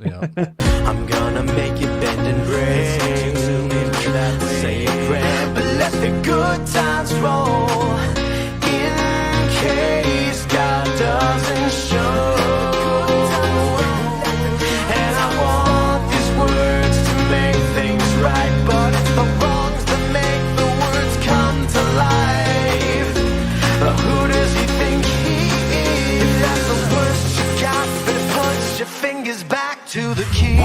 Yeah. I'm gonna make it bend and break. Say a prayer, but let the good times roll. In case God doesn't show. And I want these words to make things right, but it's the wrongs that make the words come to life. Who does he think he is? That's the worst you got, but it puts your fingers back to the key.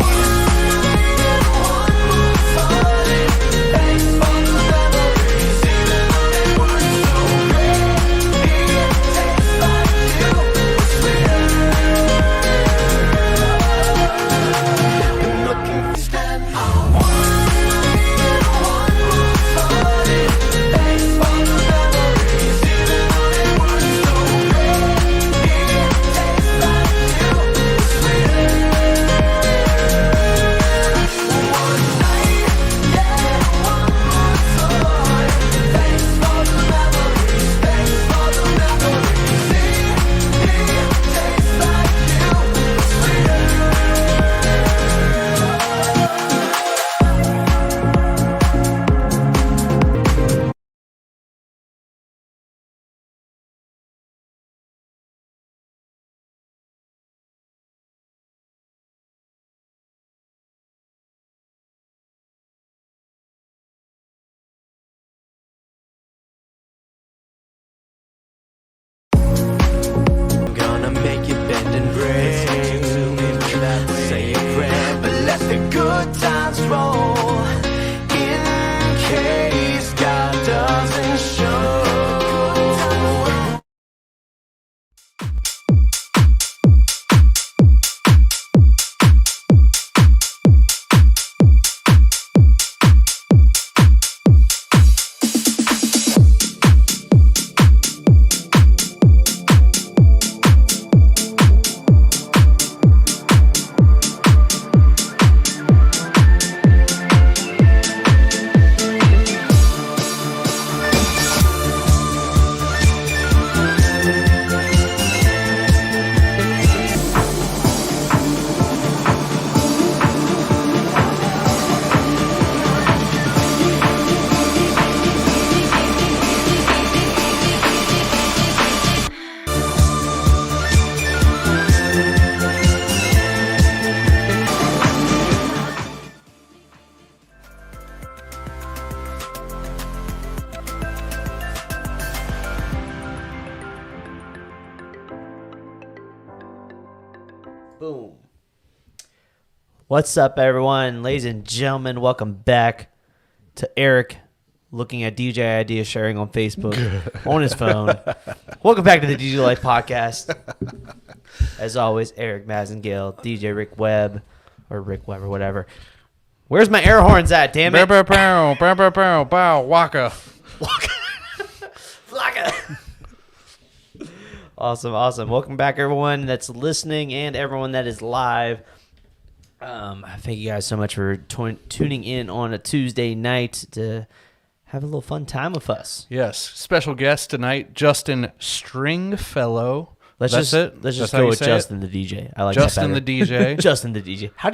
Boom. What's up, everyone? Ladies and gentlemen, welcome back to Eric looking at DJ idea sharing on Facebook on his phone. Welcome back to the DJ Life Podcast. As always, Erik Massengale, DJ Rick Webb, or Rick Webb or whatever. Where's my air horns at, damn it? Bow, waka. Flocka. Awesome. Welcome back, everyone that's listening and everyone that is live. Thank you guys so much for tuning in on a Tuesday night to have a little fun time with us. Yes, special guest tonight, Justin Stringfellow. Let's just go with Justin the DJ. I like Justin that the DJ. Justin the DJ. How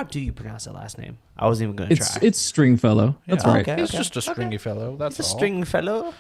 do you pronounce that last name? I wasn't even going to try. It's Stringfellow. That's right. Okay, He's just a stringy fellow. That's It's a all. Stringfellow.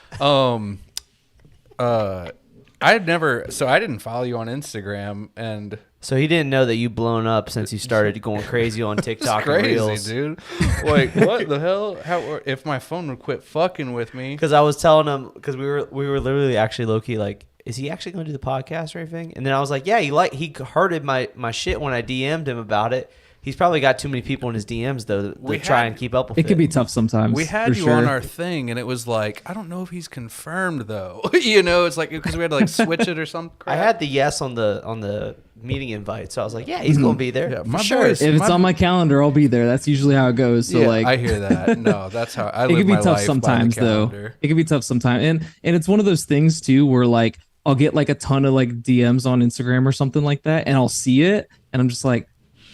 I didn't follow you on Instagram, and So he didn't know that you blown up since you started going crazy on TikTok and crazy, Reels. dude. Like, what the hell? How if my phone would quit fucking with me? Because I was telling him, because we were literally actually low key like, is he actually going to do the podcast or anything? And then I was like, yeah, he hearted my shit when I DM'd him about it. He's probably got too many people in his DMs though to try and keep up with it. It can be tough sometimes. We had you on our thing, and it was like, I don't know if he's confirmed though. You know, it's like because we had to like switch it or something. I had the yes on the meeting invite, so I was like, yeah, he's gonna be there. Yeah, for my sure. boys- If it's on my calendar, I'll be there. That's usually how it goes. So yeah, like, I hear that. No, that's how I it live can be my tough life sometimes by the though. calendar. It can be tough sometimes, and it's one of those things too where like I'll get like a ton of like DMs on Instagram or something like that, and I'll see it, and I'm just like,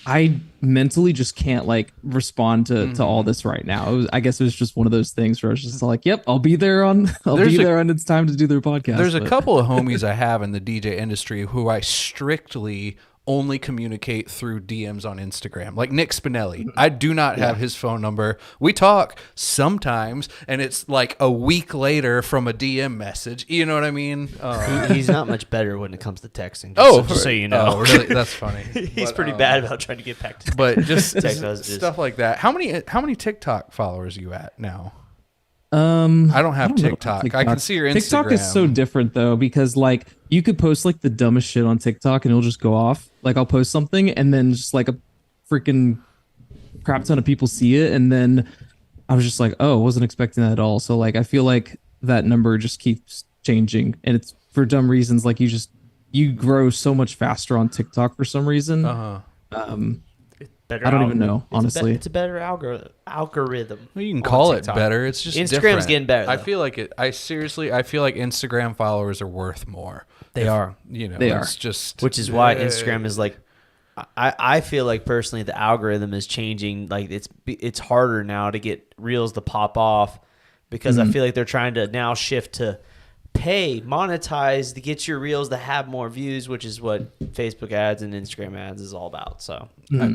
I mentally just can't like respond to all this right now. I guess it was just one of those things where I was just like, yep, I'll be there on and it's time to do their podcast. There's a couple of homies I have in the DJ industry who I strictly only communicate through DMs on Instagram. Like Nick Spinelli, I do not have his phone number. We talk sometimes, and it's like a week later from a DM message. You know what I mean? He's not much better when it comes to texting. Just so you know. Oh, really? That's funny. He's pretty bad about trying to get back to But just text messages. stuff like that. How many TikTok followers are you at now? I don't have know TikTok. about I can see your Instagram. TikTok is so different though, because like you could post like the dumbest shit on TikTok and it'll just go off. Like I'll post something and then just like a freaking crap ton of people see it, and then I was just like, oh, wasn't expecting that at all. So like I feel like that number just keeps changing, and it's for dumb reasons. Like you grow so much faster on TikTok for some reason. I don't even know, honestly. It's a better algorithm. Well, you can call it better. It's just Instagram's different. getting better, I though. feel like it. I feel like Instagram followers are worth more. They are. You know, They it's are. just Which is why Instagram is like, I feel like personally the algorithm is changing. Like it's harder now to get reels to pop off, because I feel like they're trying to now shift to monetize to get your reels to have more views, which is what Facebook ads and Instagram ads is all about. So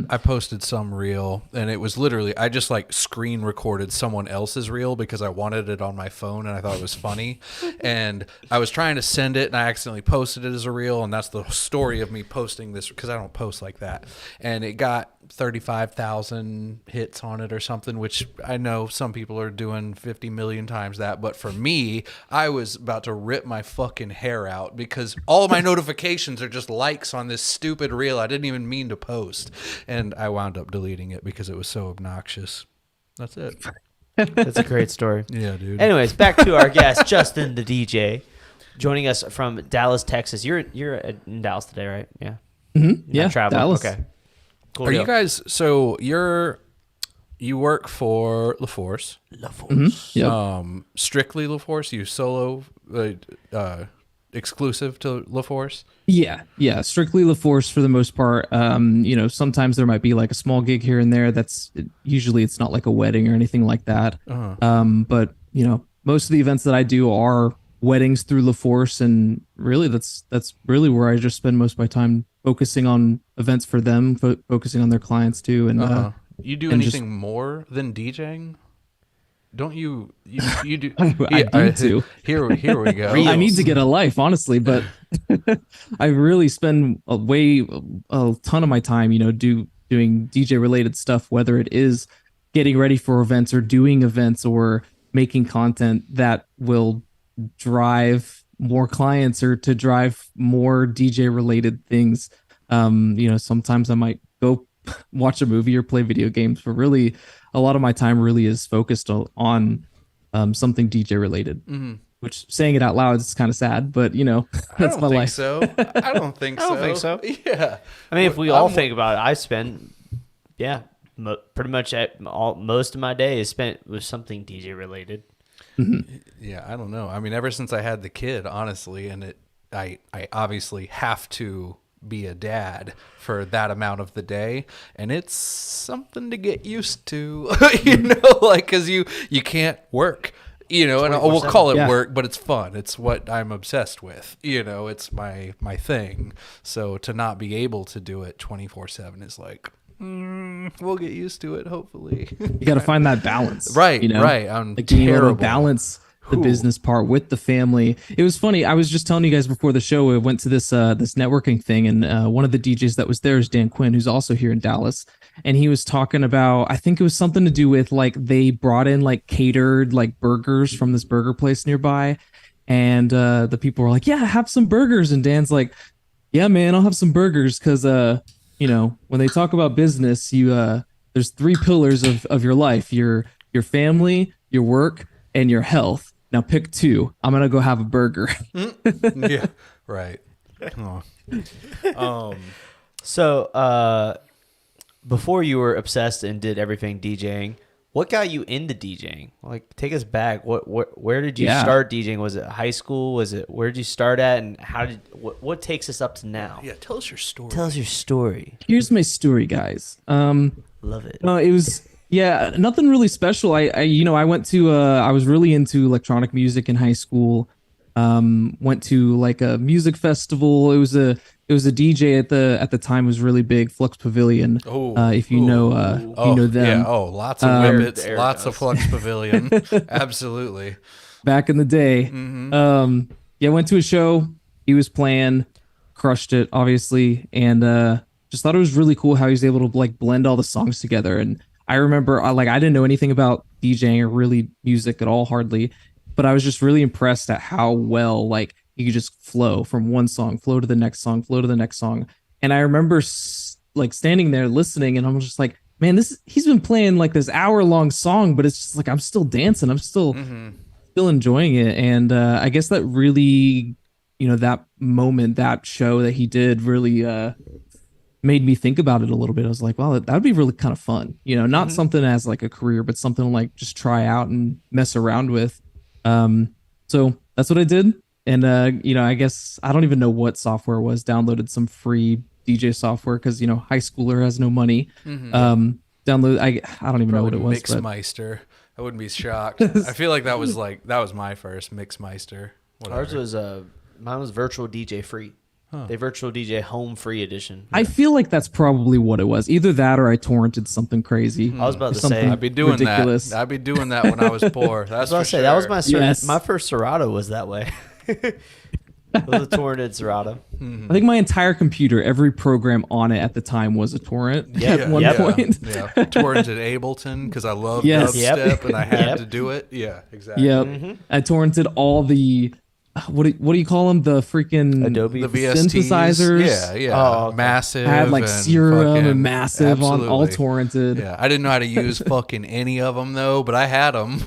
I posted some reel, and it was literally I just like screen recorded someone else's reel because I wanted it on my phone and I thought it was funny, and I was trying to send it and I accidentally posted it as a reel, and that's the story of me posting this because I don't post like that, and it got 35,000 hits on it or something, which I know some people are doing 50 million times that, but for me, I was about to rip my fucking hair out because all of my notifications are just likes on this stupid reel I didn't even mean to post, and I wound up deleting it because it was so obnoxious. That's it. that's a great story. Yeah, dude. Anyways, back to our guest, Justin the DJ, joining us from Dallas, Texas. You're in Dallas today, right? Yeah. Mm-hmm. You're not traveling. Dallas. Okay. Cool Are deal. you guys? So you work for LaForce? LaForce. Yep. Strictly LaForce? You solo, exclusive to LaForce? Yeah, strictly LaForce for the most part. Sometimes there might be like a small gig here and there. Usually it's not like a wedding or anything like that. But most of the events that I do are weddings through LaForce, and really that's really where I just spend most of my time focusing on events for them, focusing on their clients too. And You do and anything more than DJing? Don't you? You do. I do too. Here we go. I need to get a life, honestly, but I really spend a ton of my time, doing DJ related stuff, whether it is getting ready for events or doing events or making content that will drive more clients or to drive more DJ related things. Sometimes I might go watch a movie or play video games, but really a lot of my time really is focused on something DJ related. Mm-hmm. Which, saying it out loud, is kind of sad, but that's my life. So I don't think so. I don't think so. Yeah. I mean, if we all think about it, I spend, pretty much most of my day is spent with something DJ related. Mm-hmm. Yeah, I don't know. I mean, ever since I had the kid, honestly, and I obviously have to be a dad for that amount of the day, and it's something to get used to, because you can't work. And we'll call it work, but it's fun. It's what I'm obsessed with. It's my thing. So to not be able to do it 24/7 is like, we'll get used to it. Hopefully, you got to find that balance, right? Right. I'm like being able terrible. to balance the business part with the family. It was funny. I was just telling you guys before the show. I went to this networking thing, and one of the DJs that was there is Dan Quinn, who's also here in Dallas. And he was talking about, I think it was something to do with like they brought in like catered like burgers from this burger place nearby, and the people were like, "Yeah, have some burgers." And Dan's like, "Yeah, man, I'll have some burgers because when they talk about business, there's three pillars of your life: your family, your work, and your health. Now pick two. I'm gonna go have a burger." Yeah, right. So, before you were obsessed and did everything DJing, what got you into DJing? Like, take us back. Where did you start DJing? Was it high school? Where did you start at? And what takes us up to now? Yeah, tell us your story. Tell us your story. Here's my story, guys. Love it. No, it was nothing really special. I went to I was really into electronic music in high school. Went to like a music festival. It it was a DJ at the time was really big, Flux Pavilion. If you know them. Yeah. Oh, lots of whippets, lots of Flux Pavilion. Absolutely. Back in the day. Yeah, went to a show. He was playing, crushed it, obviously, and just thought it was really cool how he was able to like blend all the songs together. And I remember, I didn't know anything about DJing or really music at all, hardly, but I was just really impressed at how well like he could just flow from one song, flow to the next song, flow to the next song. And I remember like standing there listening, and I'm just like, man, he's been playing like this hour-long song, but it's just like I'm still dancing, I'm still enjoying it. And I guess that really, that moment, that show that he did really made me think about it a little bit. I was like, wow, that would be really kind of fun, not something as like a career, but something to like just try out and mess around with. So that's what I did. And I guess I don't even know what software it was. Downloaded some free DJ software because high schooler has no money. Download I don't even know what it was. Mixmeister. I wouldn't be shocked. I feel like that was my first Mixmeister. Whatever. Ours was mine was Virtual DJ Free. The Virtual DJ Home Free Edition. I feel like that's probably what it was. Either that or I torrented something crazy. I was about to say, I'd be doing ridiculous. that. I'd be doing that when I was poor. That's for sure. That was my first Serato was that way. It was a torrented Serato. I think my entire computer, every program on it at the time was a torrent at one point. Yeah. Torrented Ableton because I love dubstep and I had to do it. Yeah, exactly. Yep. I torrented all the what do you call them? The freaking Adobe the VSTs. synthesizers. Yeah. Oh, okay. Massive. I had like Serum and Massive absolutely. on all torrented. Yeah, I didn't know how to use fucking any of them though, but I had them.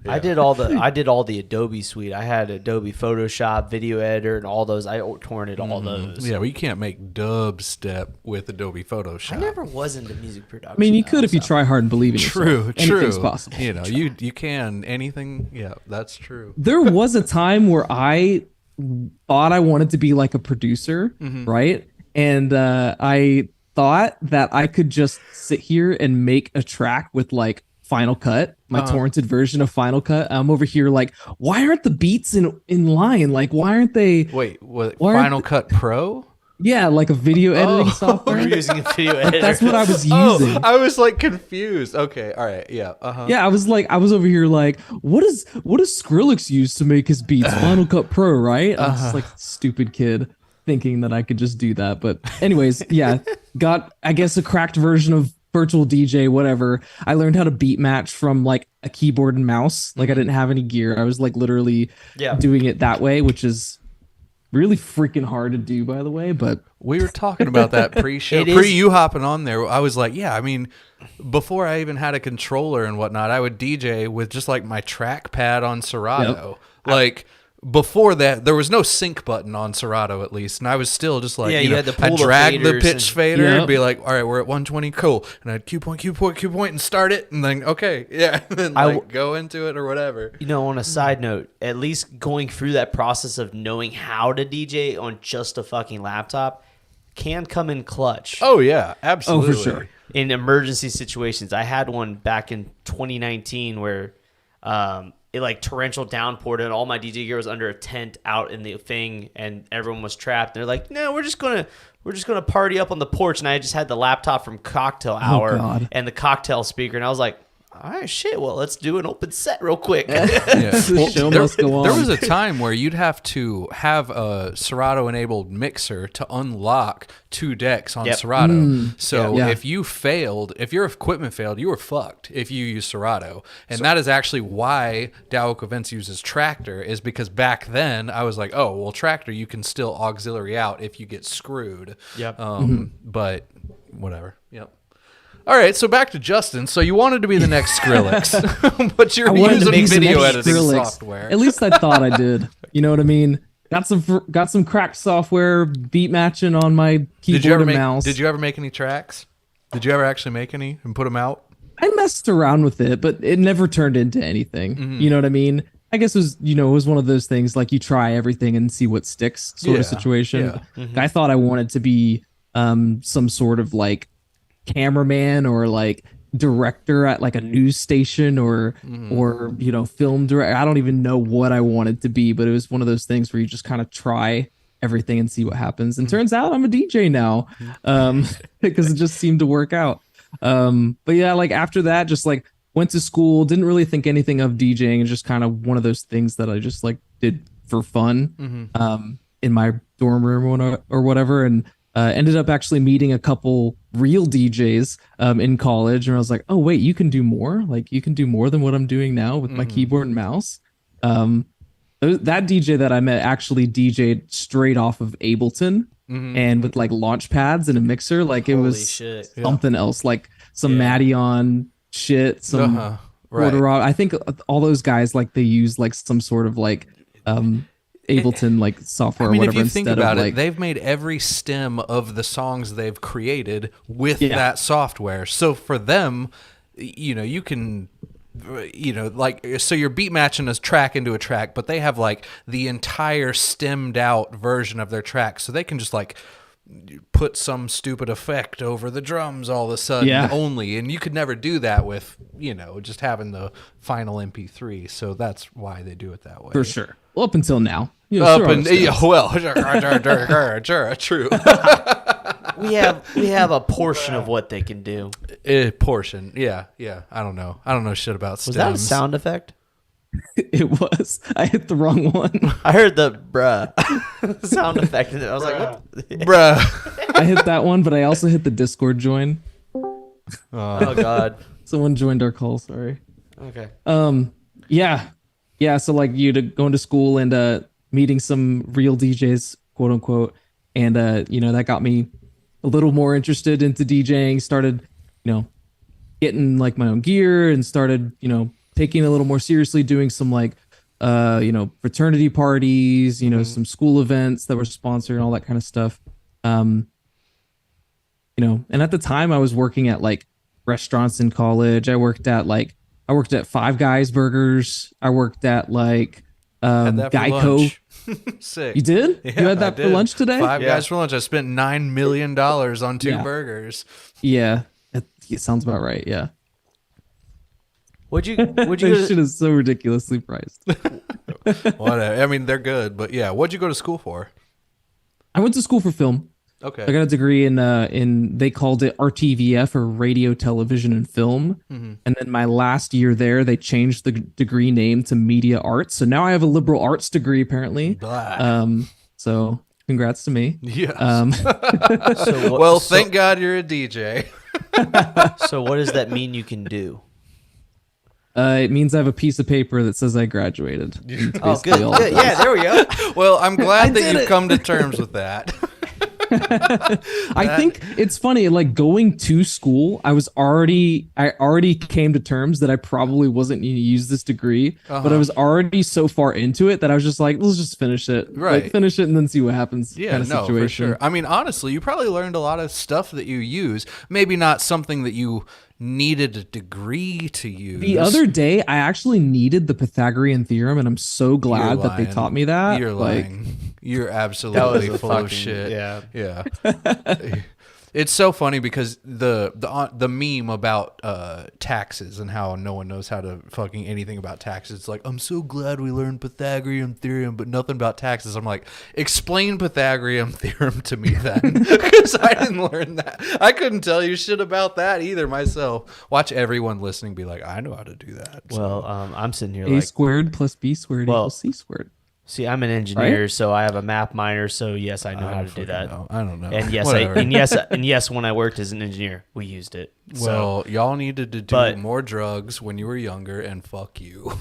I did all the Adobe suite. I had Adobe Photoshop, Video Editor, and all those. I torrented all those. Yeah, well, you can't make dubstep with Adobe Photoshop. I never was into music production. I mean, you could if you try hard and believe in yourself. Anything's possible. You can anything. Yeah, that's true. There was a time where I thought I wanted to be like a producer, right? And I thought that I could just sit here and make a track with like Final Cut, my torrented version of Final Cut. I'm over here like, why aren't the beats in line? Like, why aren't they? Wait, what? Final Cut Pro? Yeah, like a video editing software. You're using a video editor. That's what I was using. I was like confused. Okay, all right, yeah, Yeah, I was over here like, what does Skrillex use to make his beats? Final Cut Pro, right? I'm just like stupid kid thinking that I could just do that. But anyways, yeah, got I guess a cracked version of Virtual DJ, whatever. I learned how to beat match from like a keyboard and mouse. Like I didn't have any gear. I was like literally doing it that way, which is really freaking hard to do, by the way. But we were talking about that pre-show, you hopping on there. I was like, yeah, I mean, before I even had a controller and whatnot, I would DJ with just like my trackpad on Serato. Like before that, there was no sync button on Serato, at least, and I was still just like, you had to pull I'd drag the faders pitch fader and be like, all right, we're at 120, cool, and I'd cue point, and start it, and then and then like go into it or whatever. On a side note, at least going through that process of knowing how to DJ on just a fucking laptop can come in clutch. Oh yeah, absolutely. Oh, for sure. In emergency situations, I had one back in 2019 where it like torrential downpoured and all my DJ gear was under a tent out in the thing and everyone was trapped. And they're like, no, we're just gonna party up on the porch. And I just had the laptop from Cocktail Hour and the cocktail speaker, and I was like, all right, shit, well, let's do an open set real quick. The show must go on. There was a time where you'd have to have a Serato-enabled mixer to unlock 2 decks on Serato. So if your equipment failed, you were fucked if you used Serato. And that is actually why Dowick Events uses Tractor, is because back then I was like, oh, well, Tractor, you can still auxiliary out if you get screwed. But whatever. Yep. All right, so back to Justin. So you wanted to be the next Skrillex, but you're using video editing software. At least I thought I did. You know what I mean? Got some cracked software, beat matching on my keyboard and mouse. Did you ever make any tracks? Did you ever actually make any and put them out? I messed around with it, but it never turned into anything. You know what I mean? I guess it was one of those things like you try everything and see what sticks sort of situation. I thought I wanted to be some sort of like cameraman or like director at like a news station or film director. I don't even know what I wanted to be, but it was one of those things where you just kind of try everything and see what happens. And turns out I'm a DJ now, because it just seemed to work out. But yeah, like after that, just like went to school, didn't really think anything of DJing, and just kind of one of those things that I just like did for fun, in my dorm room or whatever. And ended up actually meeting a couple real DJs in college, and I was like, oh wait, you can do more. Like you can do more than what I'm doing now with my keyboard and mouse. That DJ that I met actually DJ'd straight off of Ableton, and with like launch pads and a mixer. Like it Holy was shit. something else, like some Madeon shit, some Corduroy. I think all those guys, like they use like some sort of like Ableton like software I mean, or if whatever. you think instead about of it, like, they've made every stem of the songs they've created with that software. So for them, you know, you can, you know, like, so you're beat matching a track into a track, but they have like the entire stemmed out version of their track. So they can just like put some stupid effect over the drums all of a sudden only. And you could never do that with, you know, just having the final MP3. So that's why they do it that way. for sure. Well, up until now. You know, Up sure, and true. We have a portion of what they can do. Portion, yeah. I don't know shit about stems. Was that a sound effect? It was. I hit the wrong one. I heard the bruh sound effect in it. I was like, what? Bruh. I hit that one, but I also hit the Discord join. Oh God. Someone joined our call. Sorry. Okay. Yeah. So like going to school and meeting some real DJs, quote unquote, and you know, that got me a little more interested into DJing. Started, you know, getting like my own gear and started, you know, taking it a little more seriously, doing some like you know, fraternity parties, you know, some school events that were sponsored and all that kind of stuff. You know, and at the time I was working at like restaurants in college. I worked at Five Guys Burgers. I worked at like Had that for Geico. lunch. Sick. You did? Yeah, You had that I for did. lunch today? Five Guys for lunch. I spent $9 million on two Yeah. burgers. Yeah. It sounds about right. Yeah. Would you That shit is so ridiculously priced. Whatever. I mean, they're good, but yeah. What'd you go to school for? I went to school for film. Okay. I got a degree in they called it RTVF, or radio, television, and film. And then my last year there, they changed the degree name to media arts. So now I have a liberal arts degree apparently. Blah. So congrats to me. Yes. so thank God you're a DJ. So what does that mean you can do? It means I have a piece of paper that says I graduated. Oh, good. Yeah, there we go. Well, I'm glad that did you've it. come to terms with that. I think it's funny, like going to school, I already came to terms that I probably wasn't going to use this degree, but I was already so far into it that I was just like, let's just finish it. Right. Like, finish it and then see what happens. Yeah, kind of no, situation. for sure. I mean, honestly, you probably learned a lot of stuff that you use. Maybe not something that you needed a degree to use. The other day, I actually needed the Pythagorean theorem, and I'm so glad that they lying. taught me that. You're Like, lying. You're absolutely full of shit. Yeah. It's so funny because the meme about taxes and how no one knows how to fucking anything about taxes. It's like, I'm so glad we learned Pythagorean theorem, but nothing about taxes. I'm like, explain Pythagorean theorem to me then, because I didn't learn that. I couldn't tell you shit about that either myself. Watch everyone listening be like, I know how to do that. Well, I'm sitting here A like, squared plus B squared equals C squared. see, I'm an engineer, Right? so I have a math minor. So yes, I know how to do that. I don't know. And yes, Whatever. and yes, when I worked as an engineer, we used it. Well, y'all needed to do but- more drugs when you were younger, and fuck you.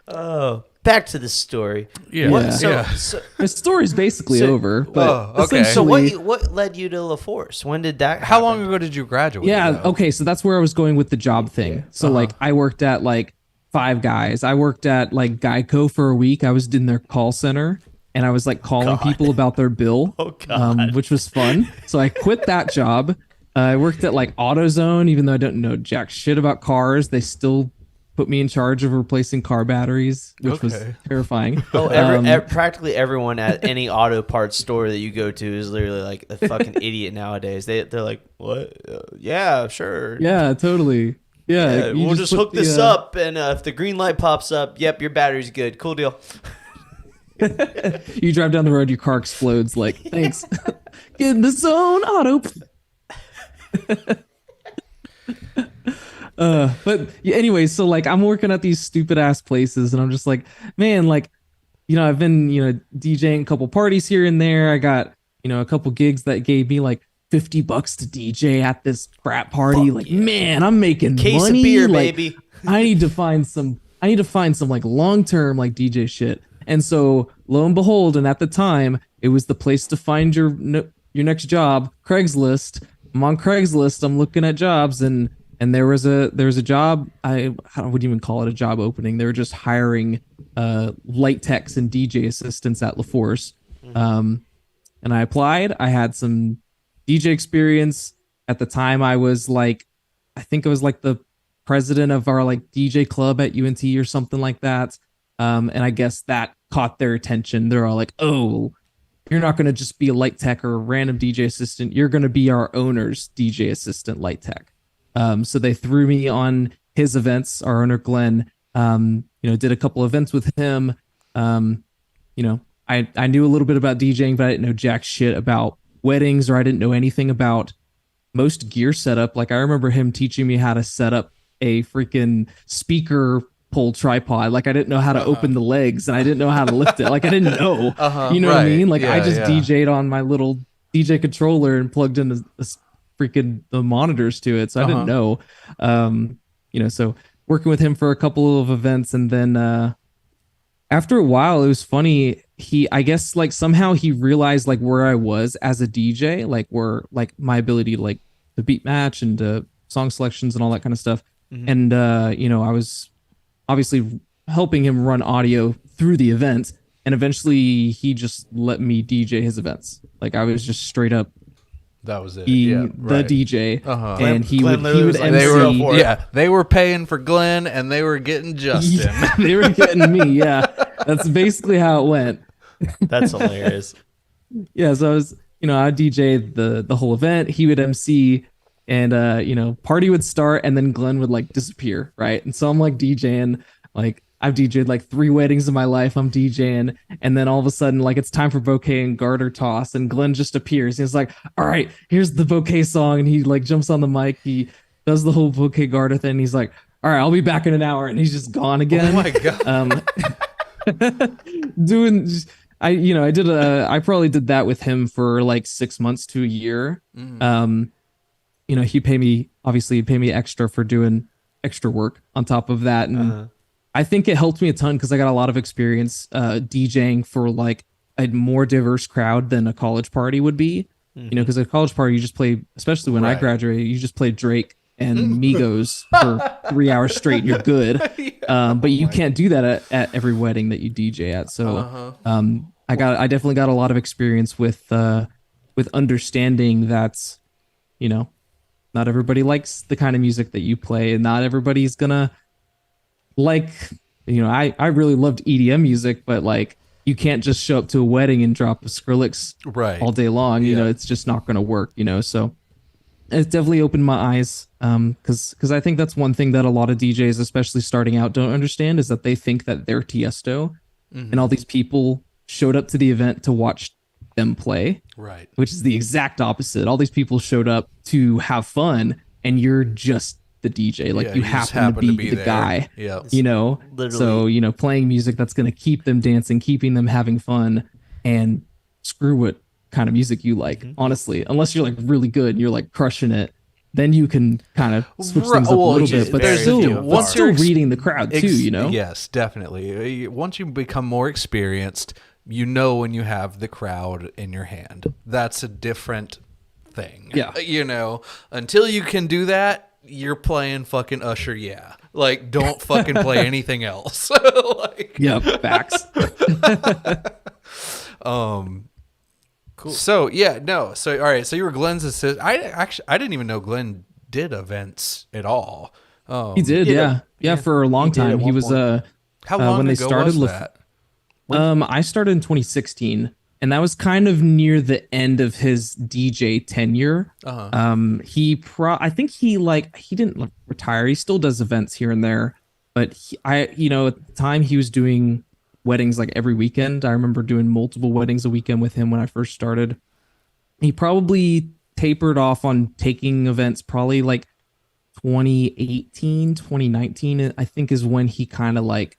Oh, back to the story. Yeah. What, Yeah. so The story's basically So- over, but Oh, okay. so essentially- what led you to LaForce? When did that? How happen? long ago did you graduate? Yeah, though? okay, so that's where I was going with the job thing. So like I worked at like Five Guys. I worked at like Geico for a week. I was in their call center and I was like calling people about their bill, which was fun. So I quit that job. I worked at like AutoZone, even though I don't know jack shit about cars. They still put me in charge of replacing car batteries, which was terrifying. Practically everyone at any auto parts store that you go to is literally like a fucking idiot nowadays. They're like, what? Yeah, sure. Yeah, totally. Yeah, you we'll just put hook the, this up, and if the green light pops up, yep, your battery's good. Cool deal. You drive down the road, your car explodes. Like, thanks. Get in the zone, auto. But yeah, anyway, so like I'm working at these stupid ass places, and I'm just like, man, like, I've been, DJing a couple parties here and there. I got, a couple gigs that gave me like $50 to DJ at this frat party. Like, man, I'm making Case money. of beer, Like, baby. I need to find some like long-term like DJ shit. And so lo and behold, and at the time, it was the place to find your next job, Craigslist. I'm on Craigslist, I'm looking at jobs, and there was a job, I wouldn't even call it a job opening. They were just hiring light techs and DJ assistants at LaForce. And I applied. I had some DJ experience. At the time, I was like, I think I was like the president of our like DJ club at UNT or something like that. And I guess that caught their attention. They're all like, oh, you're not going to just be a light tech or a random DJ assistant. You're going to be our owner's DJ assistant light tech. So they threw me on his events. Our owner, Glenn, did a couple events with him. I knew a little bit about DJing, but I didn't know jack shit about weddings, or I didn't know anything about most gear setup. Like, I remember him teaching me how to set up a freaking speaker pole tripod. Like, I didn't know how to open the legs, and I didn't know how to lift it. Like, I didn't know. You know what I mean? Like, I just DJ'd on my little DJ controller and plugged in the monitors to it. So I didn't know. So working with him for a couple of events, and then after a while, it was funny. I guess like somehow he realized like where I was as a DJ, like where like my ability to like the beat match and song selections and all that kind of stuff. And I was obviously helping him run audio through the event, and eventually he just let me DJ his events. Like, I was just straight up that was it. being the DJ, and he Glenn would MC. They were paying for Glenn, and they were getting Justin. They were getting me. Yeah, that's basically how it went. That's hilarious. Yeah, so I was, I'd DJ the whole event. He would MC, and party would start, and then Glenn would like disappear, right? And so I'm like DJing, like I've DJed like 3 weddings in my life. I'm DJing, and then all of a sudden, like, it's time for bouquet and garter toss, and Glenn just appears. He's like, "All right, here's the bouquet song," and he like jumps on the mic. He does the whole bouquet garter thing. He's like, "All right, I'll be back in an hour," and he's just gone again. Oh my god. I probably did that with him for like 6 months to a year. He'd pay me extra for doing extra work on top of that. And I think it helped me a ton because I got a lot of experience DJing for like a more diverse crowd than a college party would be. Because at a college party, you just play, especially when I graduated, you just play Drake and Migos for 3 hours straight and you're good. But you can't do that at every wedding that you DJ at. So I definitely got a lot of experience with understanding that, not everybody likes the kind of music that you play, and not everybody's gonna like, I really loved EDM music, but like, you can't just show up to a wedding and drop a Skrillex all day long. It's just not gonna work, so it definitely opened my eyes. Because I think that's one thing that a lot of DJs, especially starting out, don't understand, is that they think that they're Tiesto, and all these people showed up to the event to watch them play, right? Which is the exact opposite. All these people showed up to have fun, and you're just the DJ. Like, you happen to be the there. Guy. Yeah. Literally. So playing music that's going to keep them dancing, keeping them having fun, and screw what kind of music you like. Honestly, unless you're like really good and you're like crushing it, then you can kind of switch things up a little bit. But still reading the crowd too. Yes, definitely. Once you become more experienced, when you have the crowd in your hand. That's a different thing. Yeah. Until you can do that, you're playing fucking Usher, yeah. Like, don't fucking play anything else. Yep, facts. Cool. So, yeah, no. So, all right, so you were Glenn's assistant. I didn't even know Glenn did events at all. He did, yeah. For a long time. He was how long when ago they started was that? I started in 2016. and that was kind of near the end of his DJ tenure. I think he didn't like, retire. He still does events here and there, but at the time he was doing weddings like every weekend. I remember doing multiple weddings a weekend with him when I first started. He probably tapered off on taking events probably like 2018, 2019, I think is when he kind of like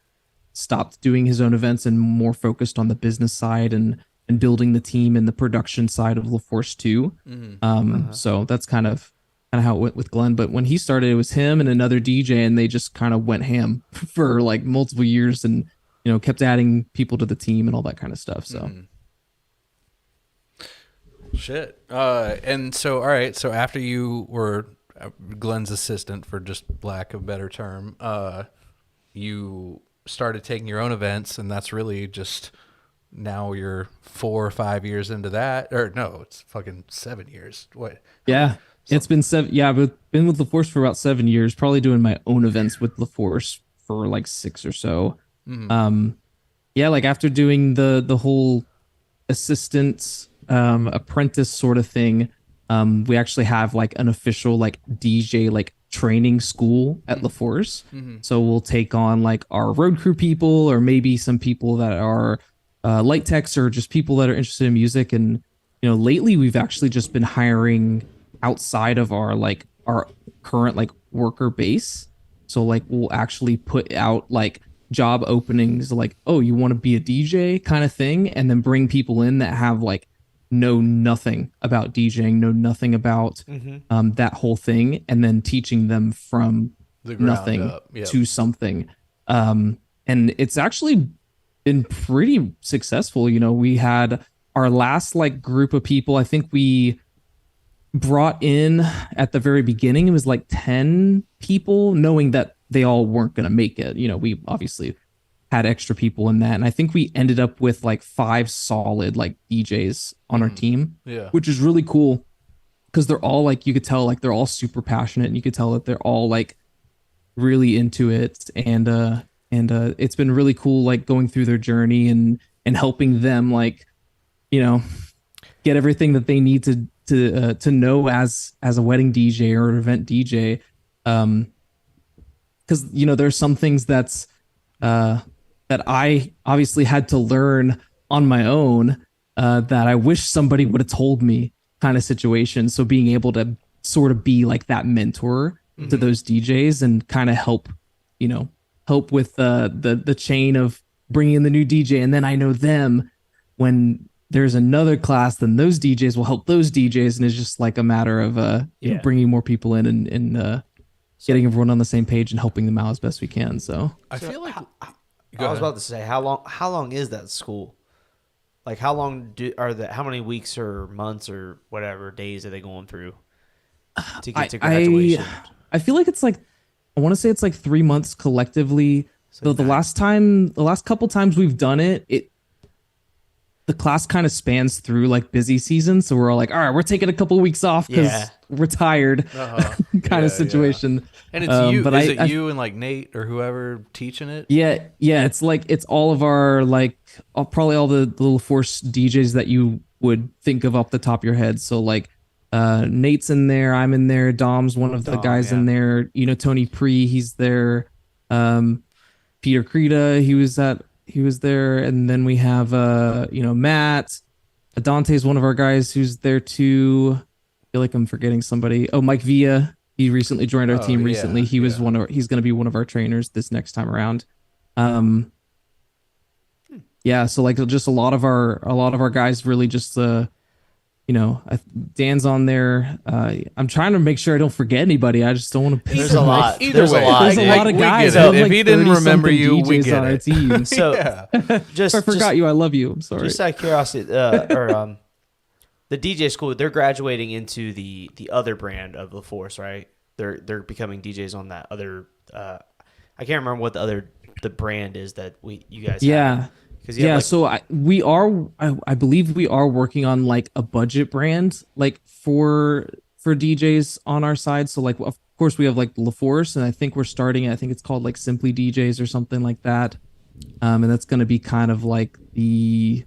stopped doing his own events and more focused on the business side and building the team and the production side of LaForce too. So that's kind of how it went with Glenn. But when he started, it was him and another DJ, and they just kind of went ham for like multiple years, and kept adding people to the team and all that kind of stuff. So. Shit. And so, all right. So after you were Glenn's assistant, for just lack of a better term, you started taking your own events, and that's really just now you're 4 or 5 years into that. Or no, it's fucking 7 years. What? Yeah. It's been 7. Yeah, I've been with LaForce for about 7 years, probably doing my own events with LaForce for like 6 or so. Yeah, like after doing the whole assistant apprentice sort of thing, we actually have like an official like DJ like training school at LaForce. So we'll take on like our road crew people, or maybe some people that are light techs, or just people that are interested in music. And lately we've actually just been hiring outside of our current like worker base. So like we'll actually put out like job openings like, oh, you want to be a DJ kind of thing, and then bring people in that have like know nothing about DJing, know nothing about that whole thing, and then teaching them from nothing to something. And it's actually been pretty successful. We had our last like group of people, I think we brought in at the very beginning, it was like 10 people, knowing that they all weren't going to make it. We obviously had extra people in that, and I think we ended up with like 5 solid like DJs on our team, which is really cool, because they're all like, you could tell like they're all super passionate, and you could tell that they're all like really into it, and it's been really cool like going through their journey and helping them like get everything that they need to know as a wedding DJ or an event DJ, because there's some things that I obviously had to learn on my own, that I wish somebody would have told me, kind of situation. So being able to sort of be like that mentor to those DJs and kind of help with the chain of bringing in the new DJ, and then I know them when there's another class, then those DJs will help those DJs, and it's just like a matter of bringing more people in and getting everyone on the same page and helping them out as best we can. So I feel like I was about to say, how long is that school? Like how long how many weeks or months or whatever days are they going through to get to graduation? I feel like it's like, I want to say it's like 3 months collectively. So the last couple times we've done it, the class kind of spans through like busy season. So we're all like, all right, we're taking a couple of weeks off because we're tired, kind of situation. And it's you, but is it you and like Nate or whoever teaching it? Yeah. It's like, it's all of our like, probably all the little Force DJs that you would think of off the top of your head. So like, Nate's in there, I'm in there, Dom's one of the guys in there, Tony Pre, he's there, Peter Creta, he was there, and then we have Matt, Dante's one of our guys who's there too. I feel like I'm forgetting somebody. Oh, Mike Villa, he recently joined our team recently. He was he's going to be one of our trainers this next time around. So like just a lot of our guys really just Dan's on there. I'm trying to make sure I don't forget anybody. I just don't want to. There's a lot. There's a lot of guys. So if he didn't remember you, we get on our it. team. So If I forgot you, I love you. I'm sorry. Just out of curiosity, the DJ school, they're graduating into the other brand of LaForce, right? They're becoming DJs on that other. I can't remember what the brand is that you guys. Have. So I believe we are working on like a budget brand like for DJs on our side. So like, of course we have like LaForce, and I think it's called like Simply DJs or something like that. And that's going to be kind of like the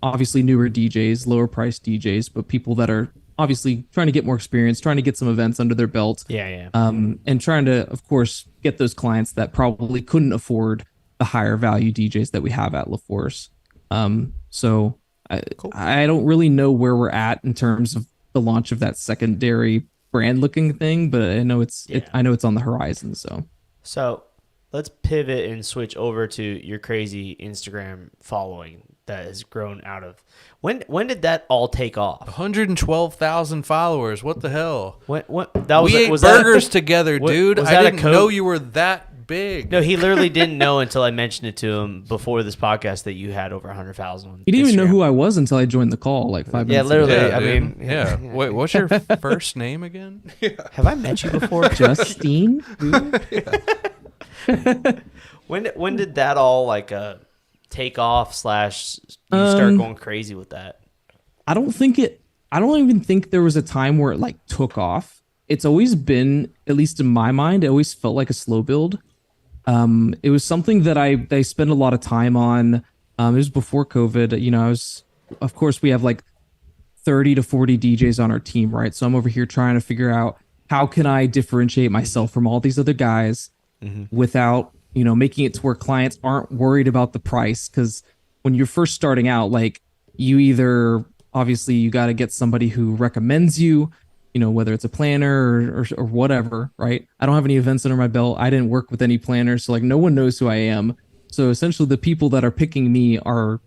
obviously newer DJs, lower priced DJs, but people that are obviously trying to get more experience, trying to get some events under their belt. Yeah. And trying to, of course, get those clients that probably couldn't afford the higher value DJs that we have at LaForce. So I don't really know where we're at in terms of the launch of that secondary brand looking thing, but I know I know it's on the horizon. So let's pivot and switch over to your crazy Instagram following that has grown out of. When did that all take off? 112,000 followers. What the hell? When that We ate was burgers together, dude. was I that a didn't code? know you were that big. No, he literally didn't know until I mentioned it to him before this podcast that you had over 100,000 on He didn't even know Instagram. who I was until I joined the call like 5 minutes literally. ago. Yeah, I dude. mean, yeah. Wait, what's your first name again? Have I met you before? Justine? When did that all like take off / you start going crazy with that? I don't even think there was a time where it like took off. It's always been, at least in my mind, it always felt like a slow build. It was something that I spent a lot of time on. It was before COVID. You know, of course we have like 30 to 40 DJs on our team, right? So I'm over here trying to figure out how can I differentiate myself from all these other guys without, you know, making it to where clients aren't worried about the price. Because when you're first starting out, like you either obviously you got to get somebody who recommends you, you know, whether it's a planner or whatever, right? I don't have any events under my belt. I didn't work with any planners. So like no one knows who I am. So essentially the people that are picking me are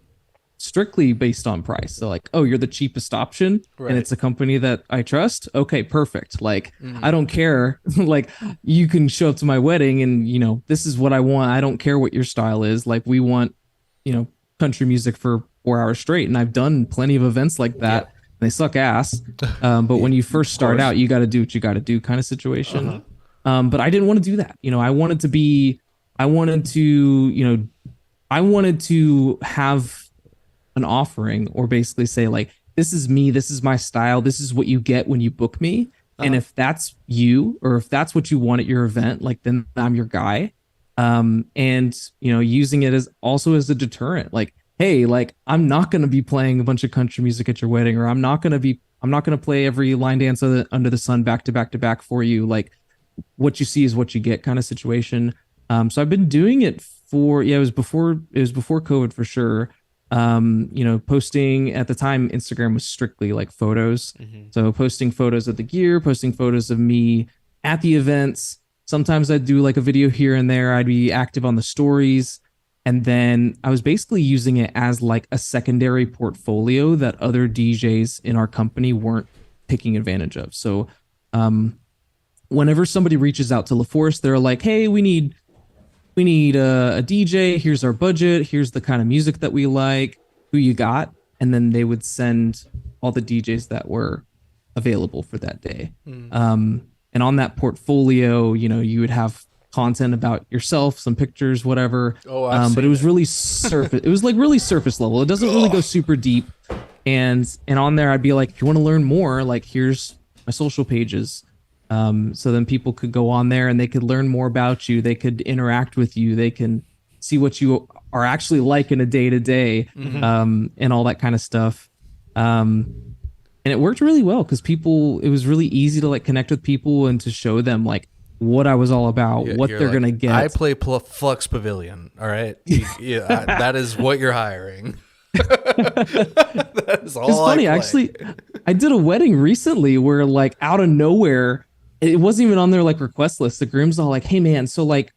strictly based on price. So like, oh, you're the cheapest option and it's a company that I trust. Okay, perfect. Like, I don't care. Like you can show up to my wedding and, you know, this is what I want. I don't care what your style is. Like we want, you know, country music for 4 hours straight. And I've done plenty of events like that. Yeah. They suck ass. But when you first start out, you got to do what you got to do kind of situation. But I didn't want to do that. You know, I wanted to have an offering or basically say like, this is me, this is my style, this is what you get when you book me. And if that's you, or if that's what you want at your event, like then I'm your guy. And you know, using it as also as a deterrent, like, hey, like I'm not going to be playing a bunch of country music at your wedding, or I'm not going to play every line dance under the sun back to back to back for you. Like what you see is what you get kind of situation. So I've been doing it it was before COVID for sure. You know, posting at the time, Instagram was strictly like photos. So posting photos of the gear, posting photos of me at the events. Sometimes I'd do like a video here and there. I'd be active on the stories. And then I was basically using it as like a secondary portfolio that other DJs in our company weren't taking advantage of. So whenever somebody reaches out to LaForce, they're like, hey, we need a DJ. Here's our budget. Here's the kind of music that we like. Who you got? And then they would send all the DJs that were available for that day. And on that portfolio, you know, you would have content about yourself, some pictures, whatever. But it was really surface. It was like really surface level. It doesn't really go super deep. And on there, I'd be like, if you want to learn more, like here's my social pages. So then people could go on there and they could learn more about you. They could interact with you. They can see what you are actually like in a day to day, and all that kind of stuff. And it worked really well because it was really easy to like connect with people and to show them like what I was all about, what they're going to get. I play Flux Pavilion. All right. That is what you're hiring. That is all. It's funny, actually. I did a wedding recently where like out of nowhere, it wasn't even on their like request list. The groom's all like, hey man, so like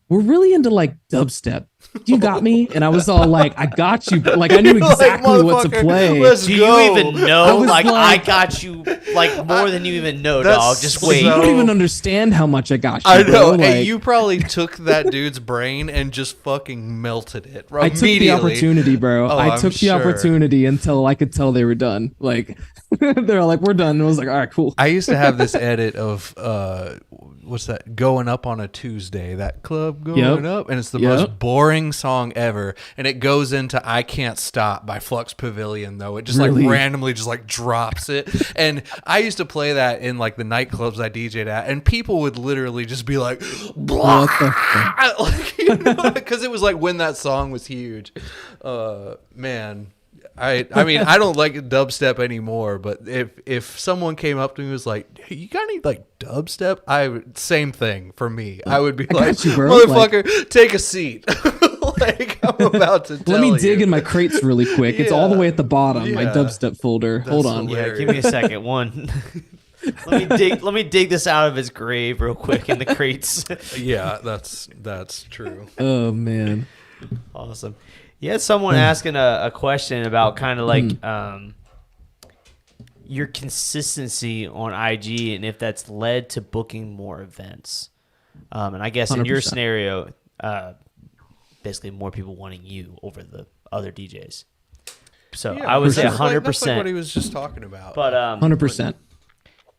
we're really into like dubstep. You got me? And I was all like, I got you. Like I knew exactly what to play. Do you even know? Like I got you like more than you even know, dog. Just wait. You don't even understand how much I got you. I know. Like, and you probably took that dude's brain and just fucking melted it. I took the opportunity, bro. I took the opportunity until I could tell they were done. Like they're like, we're done. And I was like, all right, cool. I used to have this edit of what's that? Going Up on a Tuesday. That club going up, and it's the most boring song ever. And it goes into I Can't Stop by Flux Pavilion, though. It just like randomly just like drops it. And I used to play that in like the nightclubs I DJ'd at, and people would literally just be like, blah, what the fuck? Like, you know, because it was like when that song was huge. Man. I mean, I don't like dubstep anymore, but if someone came up to me and was like, hey, you got any like dubstep? Same thing for me. I would be like, got you, bro. motherfucker, take a seat. Like, I'm about to tell Let me dig you. in my crates really quick. It's all the way at the bottom, my Yeah. dubstep folder. Hold on. hilarious. Yeah, give me a second. One. Let me dig this out of his grave real quick in the crates. Yeah, that's true. Oh man. Awesome. You had someone asking a question about kind of like your consistency on IG and if that's led to booking more events. And I guess in your 100%. scenario, basically more people wanting you over the other DJs. So Yeah, I would say that's 100%. That's like what he was just talking about. But 100%.